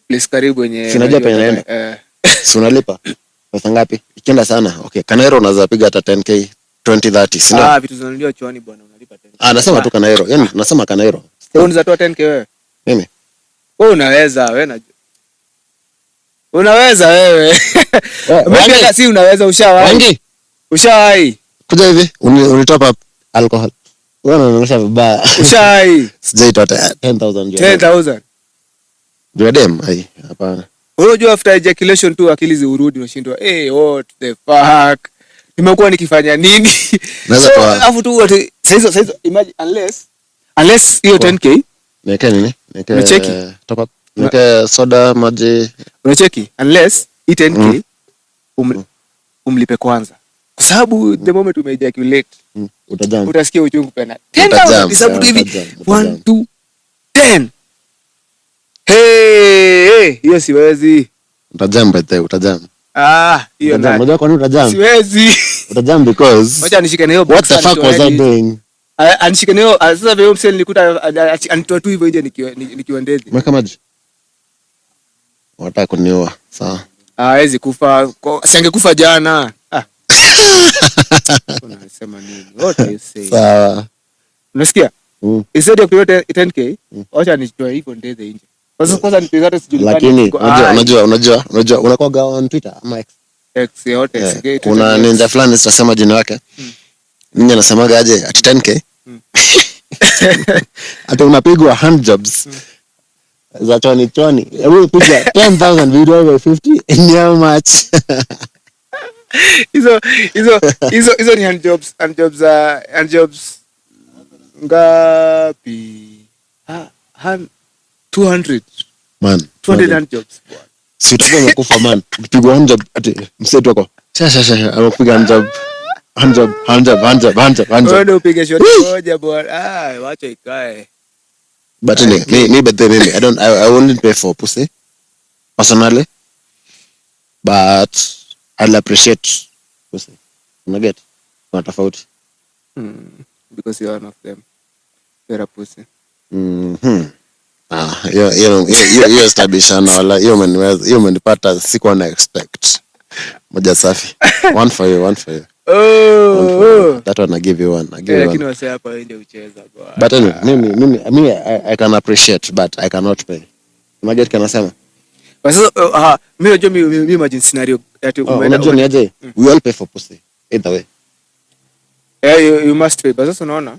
Place karibu yenye sinajua penye naenda. Si unalipa pesa ngapi? Ikienda sana. Okay, Kanairo unaweza piga hata 10k, 20, 30, si ndio? Vitu zinanuliwa chuani bwana unalipa 10k. Nasema tu Kanairo. Yaani nasema Kanairo. Wewe unaweza toa 10k wewe? Mimi. Wewe unaweza, wewe na unaweza wewe. Mimi si unaweza ushawahi. Ushawahi. Kuja hivi unitop up alcohol. Wewe unaonyesha vibaya. Ushawahi. Sijaitoa 10,000 juu. 10,000. Juu dem, hapana. Unajua after ejaculation tu akili ziurudi unashindwa, what the fuck? Nimekuwa nikifanya nini? So afu tu sasa imagine unless hiyo 10k niweke nini? Niweke top up. Niweke soda, maji. Unacheki unless hii 10k umlipe kwanza. Kwa sababu the moment umeejaculate utajam. Utasikia uchungu pena. 10,000 hesabu tu hivi 1 2 10. Hiyo siwezi. Utajam bete, utajam. Hiyo na. Unajua kwa nini utajam? Siwezi. Utajam because wacha nishike na hiyo what the fuck was I doing? Anishike na hiyo sasa vile mseli nikuta anitoa tu hivyo nje nikiwa ndezi. Mweka maji. Wataka kuniua. Sawa. Hawezi kufa. Asingekufa jana. Unasema nini? What are you saying? Sawa. Unasikia? Instead of 10k, wacha nitoe hivyo ndeze nje. Kwanza nipigate sijulikani. Lakini unajua unakuwa on Twitter ama X yote. Kuna ninja fulani sitasema jina lake. Ninja anasemaga aje at 10k. Hata unapigwa hand jobs. Za choni. Hebu piga 10,000 video over 50 in how much? Hizo ni hand jobs ngapi? 200 man. 200 hand jobs bwana. Si utakuwa umekufa man. Ukipigwa hand job ati mseto wako. Sasa anapiga hand job. Wewe ndio upige shot moja bwana. Wacha ikae. But me but then I wouldn't pay for pussy personally, but I'll appreciate pussy. You get kuna tofauti. Because you're one of them. You're a pussy. Hiyo stabishana wala hiyo umenipata sikuwa na expect. Moja safi. One for you. Oh. That one I give you one. Lakini wase hapa ndio ucheza bwana. But anyway, mimi I can appreciate but I cannot pay. Unaget kana sema? Sasa mimi najua mimi imagine scenario ati umeenda. Unajua ni aje? We all pay for pussy either way. You must pay. But sasa unaona?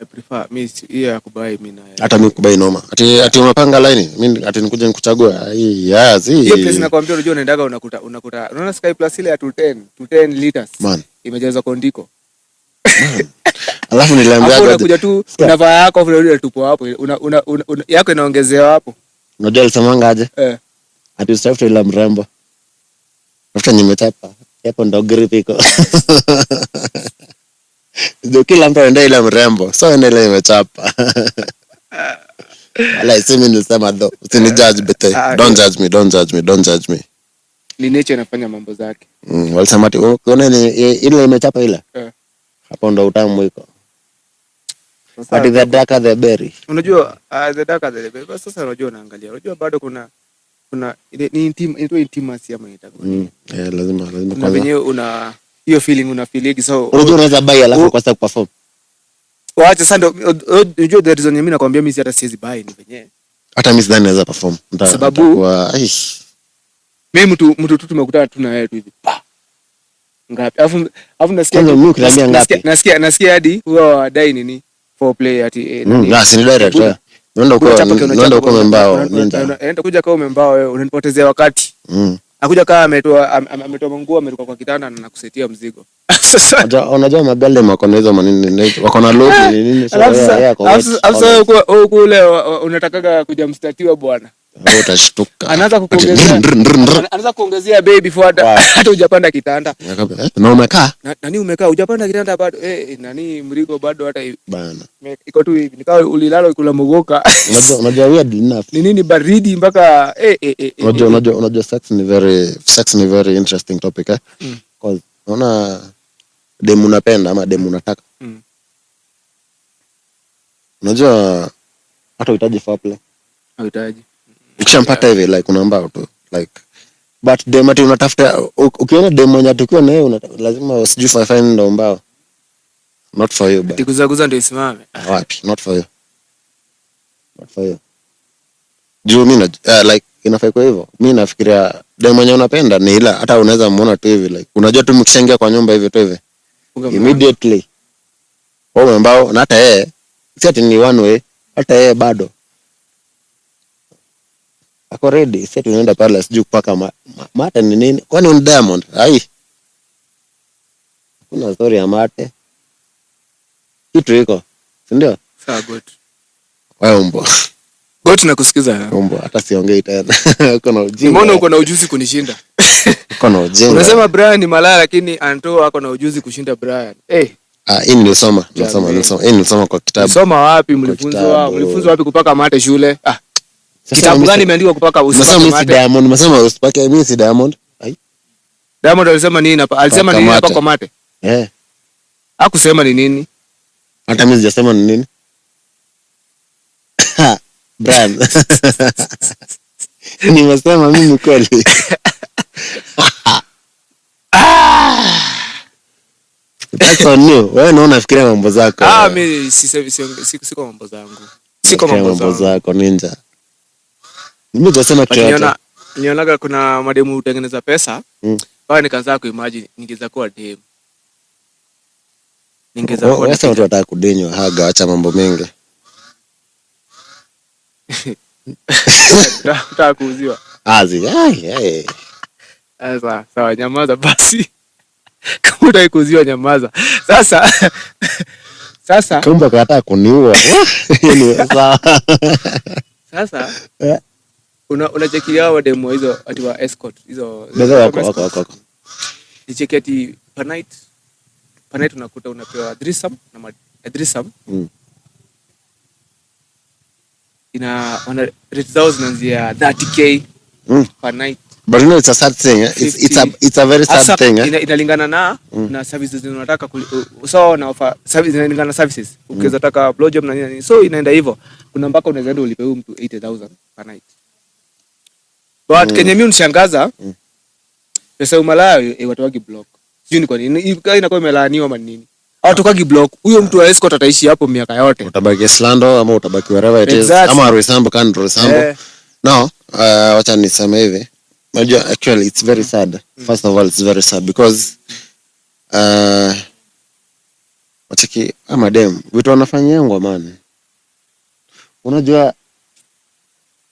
I prefer mimi ya kubai mimi na. Hata mimi kubai noma. Ati unapanga line. Mimi ati nikuje nikuchagua. Hiyo place nakwambia unajua unaendaga unakuta unaona Sky Plus ile ya 210 liters. Man. Imejazwa kondiko. Alafu niliambia hapo unakuja tu unavaa yako vile tupo hapo yako inaongezewa hapo. Unajua alisemanga aje? Ati usitafuta ile mrembo. Tafuta nimetapa. Hapo ndo grip iko. Ndio kila mtu anaenda ile mrembo. So enda ile imechapa. Ala isemi nilisema though. Usini judge bete. Don't judge me. Ni nature inafanya mambo zake. Walisema ati unaona ile imechapa ile. Hapo ndo utamu iko. But the darker the berry. Unajua the darker the berry. Sasa unajua unaangalia. Unajua bado kuna ni intimacy ama itakuwa. Lazima kwanza. Wenyewe una hiyo feeling una feel so unajua unaweza buy alafu kwa sababu perform. Waache sasa unajua the reason mimi nakwambia mimi hata siwezi buy ni venyewe. Hata mimi sidhani naweza perform. Sababu mimi mtu tu tumekutana tu na yeye tu hivi. Ngapi? Alafu nasikia hadi huwa wadai nini for play ati si ni direct. Unaenda uko membao ninja. Enda kuja kama membao wewe unanipotezea wakati. Akuja kama ametoa manguo ameruka kwa kitanda na nakusetia mzigo. Unajua magale mako na hizo manini wako na load nini sasa kule unatakaga kuja mstatiwa bwana. Utashtuka. Anaanza kuongezea bei before hata hujapanda kitanda. Na umekaa? Nani umekaa? Hujapanda kitanda bado. Nani mrigo bado hata bana. Iko tu hivi. Nikao ulilalo kula mogoka. Unajua weird enough. Ni nini baridi mpaka Unajua sex ni very interesting topic because unaona demu unapenda ama demu unataka. Unajua hata uhitaji foreplay. Uhitaji. Ukishampata hivi like unaambao tu like but dem ati unatafuta ukiona dem mwenye atakuwa na yeye lazima usijue find ndo mbao. Not for you but tikuzaguza ndio isimame. Wapi? Not for you. Juu mimi like inafaa kwa hivyo. Mimi nafikiria dem mwenye unapenda ni ila hata unaweza muona tu hivi like unajua tu mkishaingia kwa nyumba hivi tu hivi. Immediately. Wewe mbao na hata yeye si ati ni one way hata yeye bado ako ready. Sasa tunaenda pale sijui kupaka mate ni nini? Kwani un Diamond? Kuna story ya mate. Kitu iko. Si ndio? Sawa good. Wewe umbo. Good nakusikiza. Umbo hata siongei tena. Uko na ujinga. Mbona uko na ujuzi kunishinda? Uko na ujinga. Unasema Brian ni malaya lakini Anto ako na ujuzi kushinda Brian. Hii nilisoma kwa kitabu. Soma wapi? Mlifunzwa wapi kupaka mate shule? Kitabu gani imeandikwa kupaka usipake mate? Mimi si Diamond, nasema usipake, mimi si Diamond. Diamond alisema nini hapa? Alisema nini hapa kwa mate? Hakusema ni nini? Hata mimi sijasema ni nini. Brand. Nimesema mimi kweli. That's on you. Wewe unaona nafikiria mambo zako. Mimi siko mambo zangu. Siko mambo zako ninja. Mimi nasema kitu. Nionaga kuna mademu utengeneza pesa. Baa nikaanza kuimagine ningeza kuwa demu. Ningeza kuwa watu wataka kudenywa haga acha mambo mengi. Nataka kuuziwa. Sawa nyamaza basi. Kama unataka kuuziwa nyamaza. Sasa kumbe kataka kuniua. Sawa. Sasa unachekia wao demo hizo ati wa escort hizo wako. Nicheki ati per night unakuta unapewa threesome na threesome. wana rate zao zinaanzia 30k per night. But you know, it's a sad thing. It's a very sad thing. Inalingana na services unataka so na offer services, inalingana na services. Ukiweza taka blow job na nini, so inaenda hivyo. Kuna mpaka unaweza enda ulipe mtu 80,000 per night. But Kenya mimi unishangaza pesa umalaya watu wagi block. Sijui ni kwa nini inakuwa imelaaniwa ama nini. Hawatokagi block. Huyo mtu wa escort ataishi hapo miaka yote. Utabaki Islando ama utabaki wherever it is. Ama Roysambu kan Roysambu. No, wacha niseme hivi. Unajua actually it's very sad. First of all, it's very sad because wataki madem vitu wanafanyangwa man. Unajua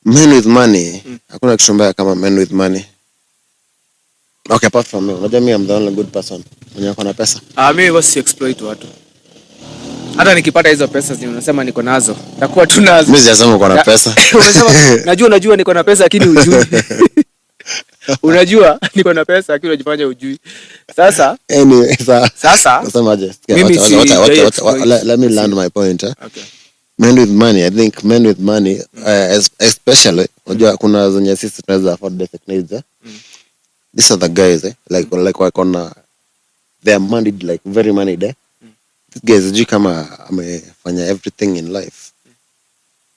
men with money, hakuna kitu mbaya kama men with money. Okay, apart from me, unajua mimi I'm the only good person mwenye ako na pesa. Mimi wasi exploit watu. Hata nikipata hizo pesa unasema niko nazo. Takuwa tu nazo. Mimi sijasema uko na pesa. Unasema najua niko na pesa lakini hujui. Unajua niko na pesa lakini unajifanya hujui. Sasa anyway, sasa nasemaje? Let me land my point. Okay. Men with money, I think men with money, especially unajua kuna zenye sisi tunaweza afford basic needs. These are the guys like wakona they are money, like very money there. These guys sijui kama amefanya everything in life.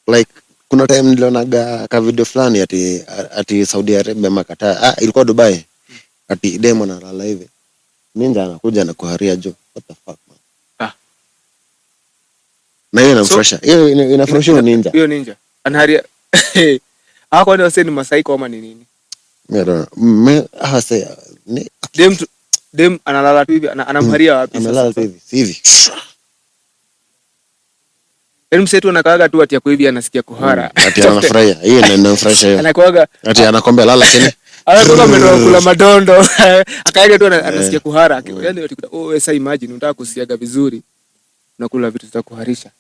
Like kuna time nilionaga ka video fulani ati Saudi Arabia makata ilikuwa Dubai, ati demo na lala hivi ninja anakuja na kuharia jo. What the fuck man? Na hiyo inafresha, hiyo inafresha ninja. Hiyo ninja anaharia kwa nini waseni masaiko ama ni nini? Me say dem analala tu hivi anamharia wapi sasa? Analala hivi. Msetu anakaaga tu ati yako hivi anasikia kuhara. Ati anafurahia. Hiyo ndio inamfurahisha hiyo. Anakaaga ati anakwambia lala chini. Anatoka ametoka kula madondo. Akaaga tu anasikia kuhara. Yaani sasa imagine unataka kusiaga vizuri. Unakula vitu za kuharisha.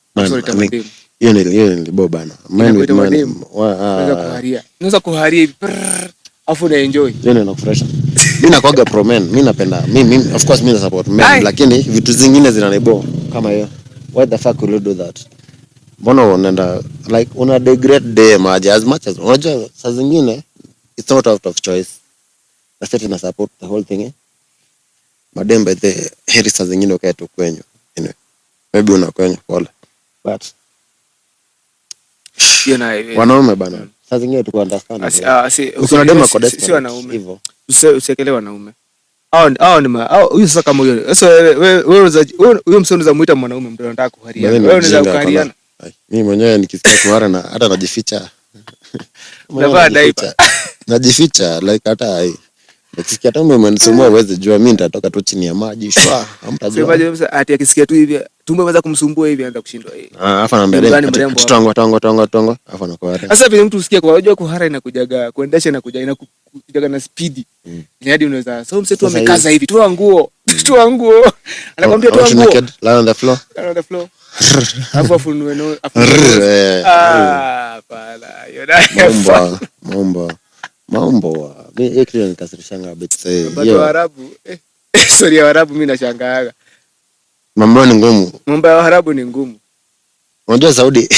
Hiyo ni libo bana. Man with money. Unaweza kuharia hivi. Afu na enjoy. Hiyo inakufurahisha. Mimi nakuaga pro men. Mimi napenda. Mimi of course mimi support men, lakini vitu zingine zinanibo kama hiyo. Why the fuck will you do that? Mbona unaenda like una degrade them as much as unajua saa zingine it's not out of choice. That's it, na support the whole thing. Madem by the heri saa zingine ukae tu kwenyu. Anyway, maybe unakwenyu pole. But you know wanaume bana. Saa zingine tuko understand. Kuna demo kwa si wanaume. Hivyo. Usiekele wanaume. Huyu sasa kama huyo. Sasa wewe huyo msoni za muita mwanaume mtu anataka kuharia. Wewe unaweza kuhariana. Mimi mwenyewe nikisikia kuhara na hata najificha. Unavaa diaper. Najificha like hata nikisikia hata mimi mwanisumbua uweze jua mimi nitatoka tu chini ya maji shwa. Hamtajua. Sasa ati akisikia tu hivi tumbo imeanza kumsumbua hivi anaanza kushindwa yeye. Afa anambia tongo afa na kuhara. Sasa vile mtu usikie kwa unajua kuhara inakujaga kuendesha inakujaga na speed. Ni hadi unaweza so msetu amekaza hivi toa nguo. Anakuambia toa nguo. Lie on the floor. Hapo afunue no. Pala. Yoda. Mambo. Mimi kile nikasirishanga bit say. Bado Waarabu. Sorry ya Waarabu mimi nashangaaga. Mambo ni ngumu. Mambo ya Waarabu ni ngumu. Unajua Saudi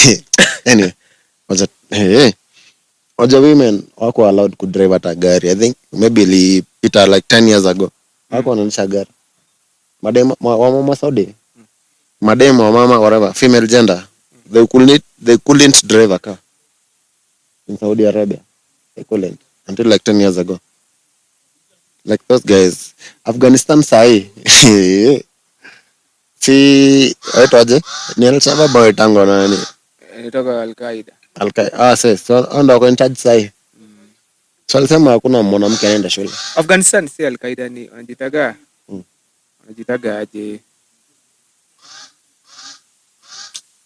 anyway. Waja women wako allowed to drive at a gari. I think maybe ilipita like 10 years ago. Wako wananisha gari. Madem wa mama Saudi. Madem wa mama whatever female gender. They couldn't drive a car in Saudi Arabia. They couldn't until like 10 years ago. Like those guys. Afghanistan sahi. Si aje ni Al-Shabaab au tango na nani? Kutoka Al-Qaeda. So ndo wako in charge sahi. So alisema hakuna mwanamke anaenda shule. Afghanistan si Al-Qaeda ni wanajitaga aje?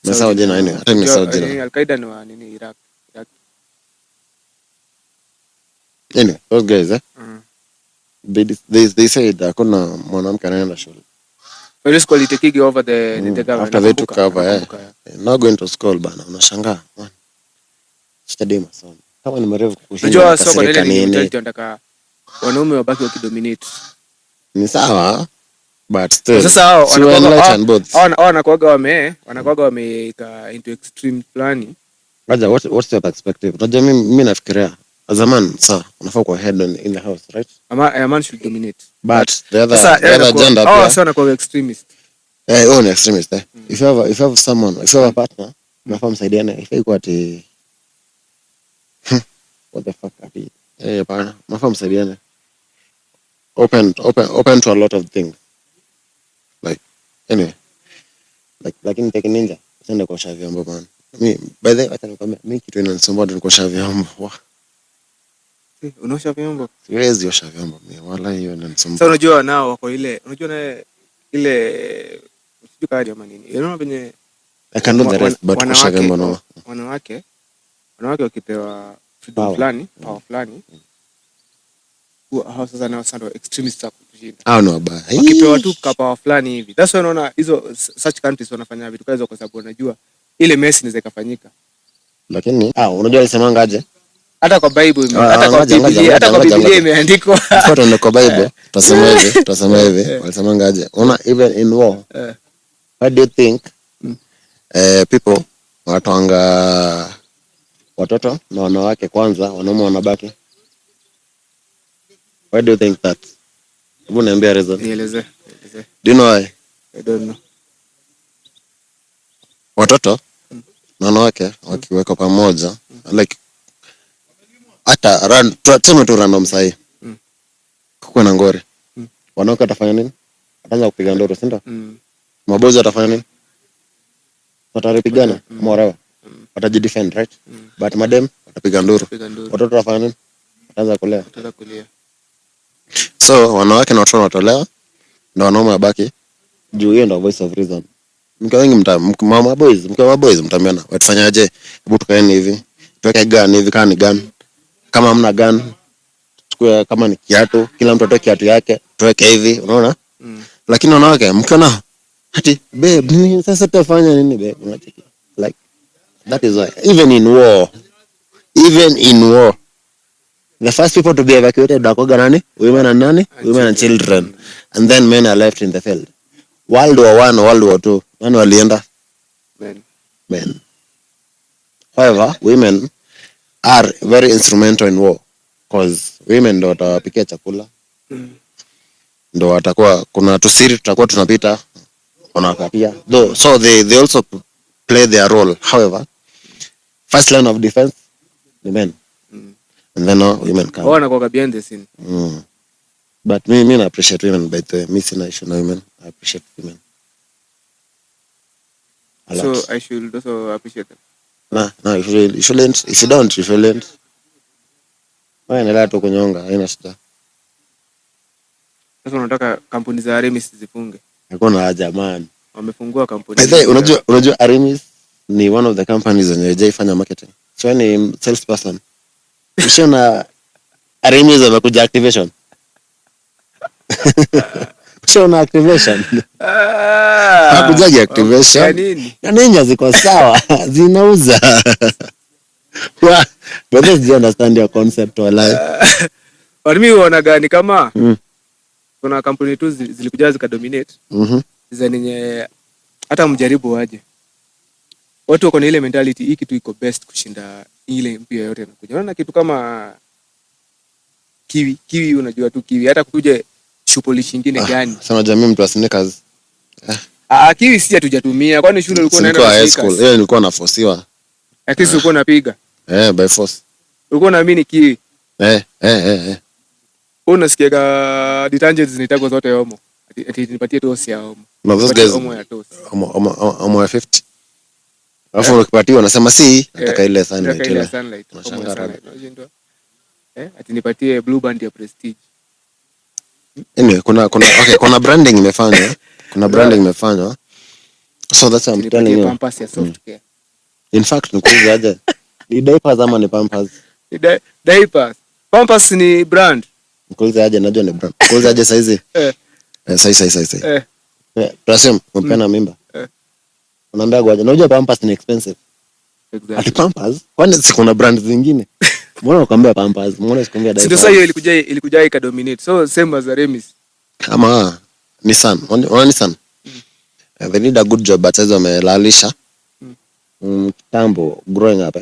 Nasao jina nini? Hata nimesahau jina. Al-Qaeda ni wa nini Iraq. Anyway, those guys they said hakuna mwanamke anaenda shule. Police quality taking over the government. After they took over, not going to school bana, unashangaa man. Study masomo. Kama ni mrefu kushinda. Unajua soko ile ni tunataka wanaume wabaki wakidominate. Ni sawa, but still. Sasa hao wanakuwaga wameka into extreme plani Raja, what's your perspective? Unajua mimi nafikiria as a man, sir, unafaa kuwa head in the house, right? A man should dominate. But the other gender pia. Sana kwa extremist. Oh, ni extremist eh. If you have a partner, unafaa msaidiane. Ifai kwa ati what the fuck ati. Hapana, unafaa msaidiane. Open to a lot of things. Like anyway. Like in Tekken Ninja, senda kuosha vyombo man. By the way, acha nikwambia, mimi kitu inanisumbua ni kuosha vyombo. Unaosha vyombo? Siwezi osha vyombo mimi. Wala hiyo inanisumbua. Sasa unajua nao wako unajua na ile sijui kadi ama nini. Unaona venye I can do the rest but kuosha vyombo no. Wanawake wakipewa freedom fulani, power fulani. Hao sasa nao sasa extremists za kushinda. No baya. Wakipewa tu power fulani hivi. That's why unaona hizo such countries wanafanya vitu hizo kwa sababu wanajua ile mess inaweza kufanyika. Lakini unajua alisemanga aje? Hata kwa Bible hata kwa Biblia imeandikwa. Foto ndio kwa Bible. Tutasema hivi. Walisemanga aje? Unaona even in war. What do you think people watanga watoto na wanawake kwanza, wanaume wanabaki? Why do you think that? Hebu niambia reason. Nieleze. Do you know why? I don't know. Watoto na wanawake wakiweka pamoja like hata tuseme tu random sahi. Kuko na ngori. Wanawake watafanya nini? Wataanza kupiga nduru, si ndio? Mabozi watafanya nini? Wataripigana, morawa. Watajidefend, right? But madam watapiga nduru. Watoto watafanya nini? Wataanza kulea. So wanawake na watoto wanatolewa na wanaume wabaki juu. Hiyo ndio voice of reason. Mke mama boys mtambiana watufanyaje? Hebu tukaeni hivi, tuweke gun hivi, kama ni gun, kama hamna gun chukua, kama ni kiatu kila mtu atoe kiatu yake tuweke hivi, unaona? Lakini wanawake mkiona ati babe nini sasa tutafanya nini babe, unacheki like that is why even in war the first people to be evacuated are nani? Women and children, and then men are left in the field. World War I, World War II, nani walienda? Men. However, women are very instrumental in war because women ndo watawapikia chakula, ndo watakuwa kuna tusiri tutakuwa tunapita wanakatia though, so they also play their role. However, first line of defense the men, and then women come. Wanakuwa behind the scene. But me I appreciate women, by the way. Me sina issue na women. I appreciate women a lot. So I should also appreciate them. No, you shouldn't. If you don't, you shouldn't. Wewe endelea tu kunyonga, haina shida. Sasa unataka kampuni za Aramis zifunge? Hakuna haja man. Wamefungua kampuni. By the way, unajua Aramis ni one of the companies zenye haijafanya marketing. So ni salesperson. Ushona Aramis amekuja activation. Ushona activation. Hakujaji activation. Ya nini ziko sawa? Zinauza. But let's just understand your concept wala. But mimi huona gani kama kuna kampuni tu zilikuja zikadominate. Zenye hata mjaribu waje. Watu wako na ile mentality hii kitu iko best kushinda ile mpya yote inakuja. Unaona kitu kama kiwi unajua tu kiwi hata kuje shughuli nyingine gani? Sana jamii mtu wa sneakers. Kiwi si hatujatumia. Kwani shule ulikuwa unaenda high school? Yeye nilikuwa naforsiwa. Lakini ulikuwa unapiga. By force. Ulikuwa unaamini kiwi? Unasikia detergents zinaitwa zote Omo. Ati nipatie tosi ya Omo. No, those guys Omo ya tosi. Omo ya 50. Alafu ukipatiwa unasema si nataka ile sunlight ile. Unashangaa. Ati nipatie blue band ya Prestige. Anyway, kuna branding imefanywa. So that's what I'm telling you. Pampers ya soft care. In fact, nikuuliza aje? Ni diapers ama ni pampers? Diapers. Pampers ni brand. Nikuuliza aje, najua ni brand. Nikuuliza aje saizi? Saizi. Tunasema mpena mimba. Unaambia gwaje? Unajua pampers ni expensive. Exactly. Ati pampers? Kwani si kuna brand zingine? Mbona unakwambia pampers? Mbona usikwambia diapers? Sio sasa hiyo ilikuja ikadominate. So same as Aramis. Kama Nissan. Unaona Nissan? They did a good job but sasa wamelalisha. Kitambo growing up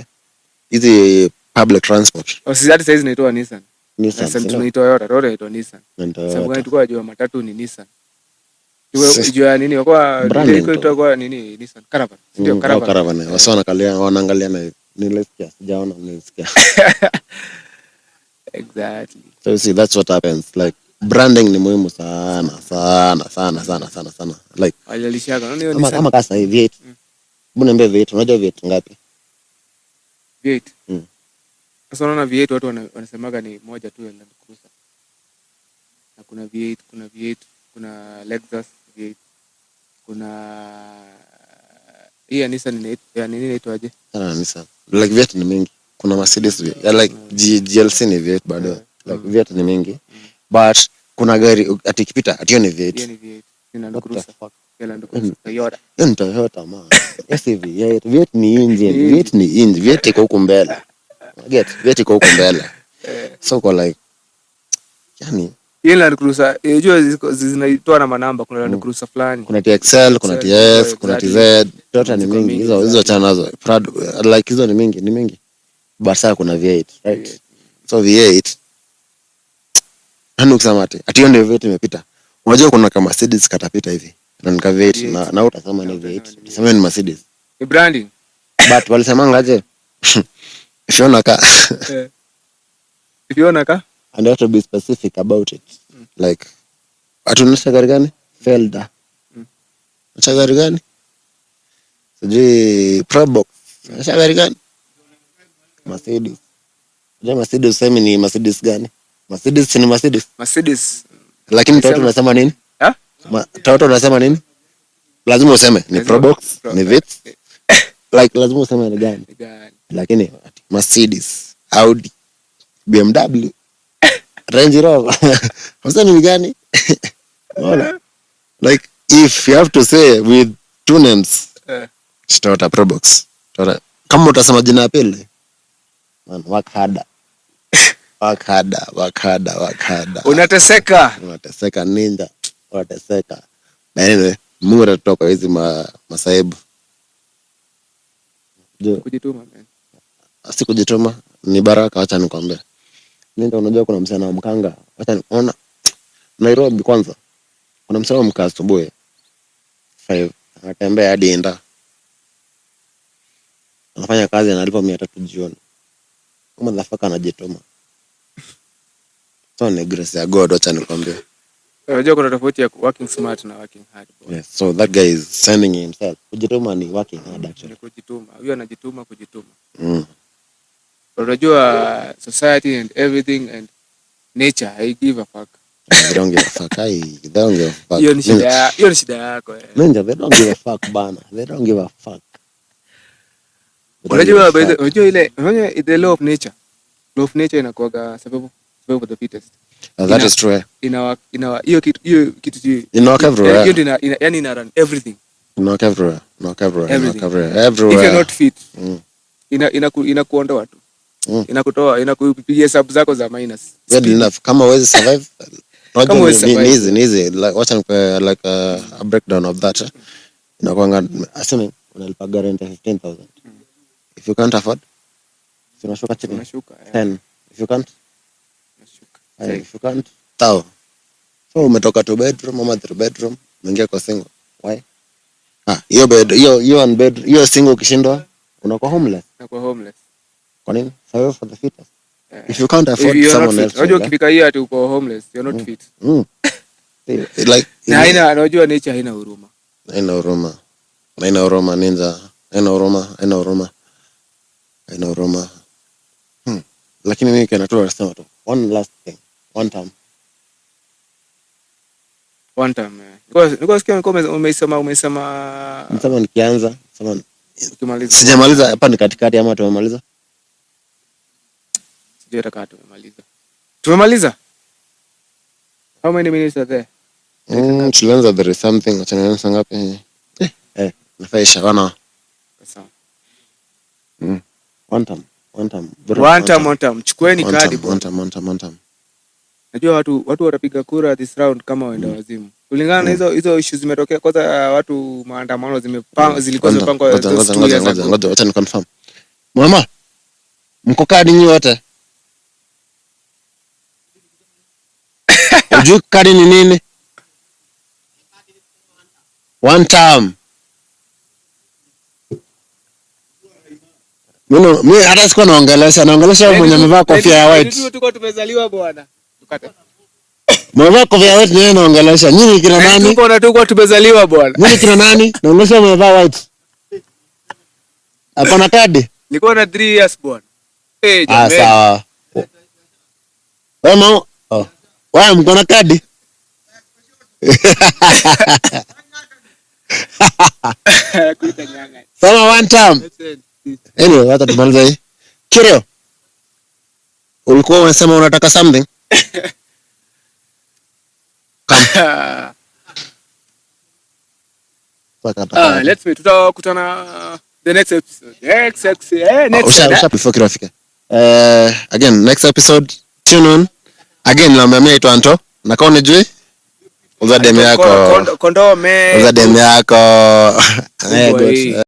hizi public transport. Hata saizi inaitwa Nissan. Nissan tunaitwa Toyota inaitwa Nissan. Sababu gani tukua jua matatu ni Nissan. Jua nini kwa kwa nini Nissan Caravan. Ndio Caravan. Wanaangalia na nilisikia sijaona nilisikia. Exactly. So you see that's what happens, like branding ni muhimu sana. Like walishaga kama kasa hivi V8. Mbona niambie V8 unajua V8 ngapi? V8. Sasa unaona V8 watu wanasemaga ni moja tu ya Land Cruiser. Na kuna V8, kuna Lexus V8. Kuna hii ya Nissan ya nini inaitwaje? Nissan. Like V8 ni mingi. Kuna Mercedes like GLC ni V8 bado. Like V8 ni mingi. But kuna gari atikipita atiyo ni V8. Hiyo ni V8. Ni Land Cruiser. Land Cruiser Toyota. Ni Toyota man. SUV. V8 ni engine. V8 ni engine. V8 iko huko mbele. Get V8 iko huko mbele. So kwa like yani hiyo Land Cruiser unajua zinaitwa na manamba. Kuna Land Cruiser fulani, kuna TXL, kuna TF, kuna TZ. Toyota ni mingi hizo chana nazo. Prado like hizo ni mingi. But sasa kuna V8, right? So V8 ukisema ati ndio V8 imepita. Unajua kuna kama Mercedes katapita hivi. Na nika V8 na utasema ni V8. Utasema ni Mercedes. Ni branding. But walisema ngaje? If you wanna ka and you have to be specific about it. Like atunisha gari gani? Felda. Acha gari gani? Sijui Probox. Acha gari gani? Mercedes. Mercedes sema ni Mercedes gani? Mercedes ni Mercedes. Lakini Toyota unasema nini? Toyota unasema nini? Lazima useme ni Probox, ni Vitz. Like lazima useme ni gani? Lakini Mercedes, Audi, BMW, Range Rover. Unasema ni gani? Like if you have to say with two names, Toyota Probox. Toyota. Kama utasema jina ya pili, man, work harder. Unateseka ninja. Unateseka. Anyway, Mungu atatoka hizi masaibu. Kujituma man. Si kujituma, ni baraka, acha nikwambie. Ninja unajua kuna msana wa mkanga. Acha niona Nairobi kwanza. Kuna msana wa mkaa asubuhi 5 anatembea hadi Inda. Anafanya kazi analipa 300 jioni. Kama motherfucker anajituma. So ni grace ya God, acha nikwambie. Unajua kuna tofauti ya working smart na working hard. Yes, so that guy is sending himself. Kujituma ni working hard actually. Kujituma. Huyo anajituma kujituma. Unajua society and everything and nature, I give a fuck. They don't give a fuck. They don't give a fuck. Hiyo ni shida yako. Ninja, they don't give a fuck bana. They don't give a fuck. Unajua ile the law of nature. Law of nature inakuwa survival of the fittest. That is true. Hiyo kitu Inoka everywhere. Hiyo ndio yani ina run everything. Inoka everywhere. Everywhere. If you're not fit, inakuondoa tu. Inakupigia hesabu zako za minus. Well enough. Kama huwezi survive. Ni easy. Like watch like a breakdown of that. Inakuanga assuming unalipa guarantee 15,000. If you can't afford, unashuka chini. 10. If you can't, if you can't, tao. So umetoka 2 bedroom ama 3 bedroom, unaingia kwa single. Why? Hiyo bed, hiyo one bed, hiyo single ukishindwa unakuwa homeless. Kwa nini? Survival for the fittest. If you can't afford someone else. Unajua ukifika hiyo ati uko homeless, you're not fit. Like unajua nature haina huruma. Haina huruma ninja. Haina huruma. Lakini mimi kanatoa nasema tu. One last thing. One time. Niko sikia umesema Msema nikianza, sema ukimaliza. Sijamaliza hapa ni katikati ama tumemaliza? Sijui hata tumemaliza. How many minutes are there? Tulianza there is something. Acha nianze ngapi? Nafaisha wana. Sawa. One time. Chukueni kadi bwana. One time. Najua watu watapiga kura this round kama waenda wazimu. Kulingana na hizo issues zimetokea, kwanza watu maandamano zilikuwa zimepangwa. Ngoja, acha ni confirm. Mama. Mko kadi nyi wote? Ujui kadi ni nini? One term. Mimi hata sikuwa naongelesha mwenye amevaa kofia ya white. Tuko tumezaliwa bwana. Tukate. Mwenye kofia ya white ni naongelesha. Nyinyi kina nani? Tuko tumezaliwa bwana. Nyinyi kina nani? Naongelesha amevaa white. Hapo na kadi? Nilikuwa na 3 years bwana. Ah, sawa. Wewe mko na kadi? Sama one time. Anyway, wacha tumalize hii. Kirio. Ulikuwa unasema unataka something? Let's meet. Tutakutana the next episode. Next before Kirio afike. Again, next episode, tune on. Again, naambia ito Anto. Na kama unajui uza demu yako. Kondome. Uza demu yako.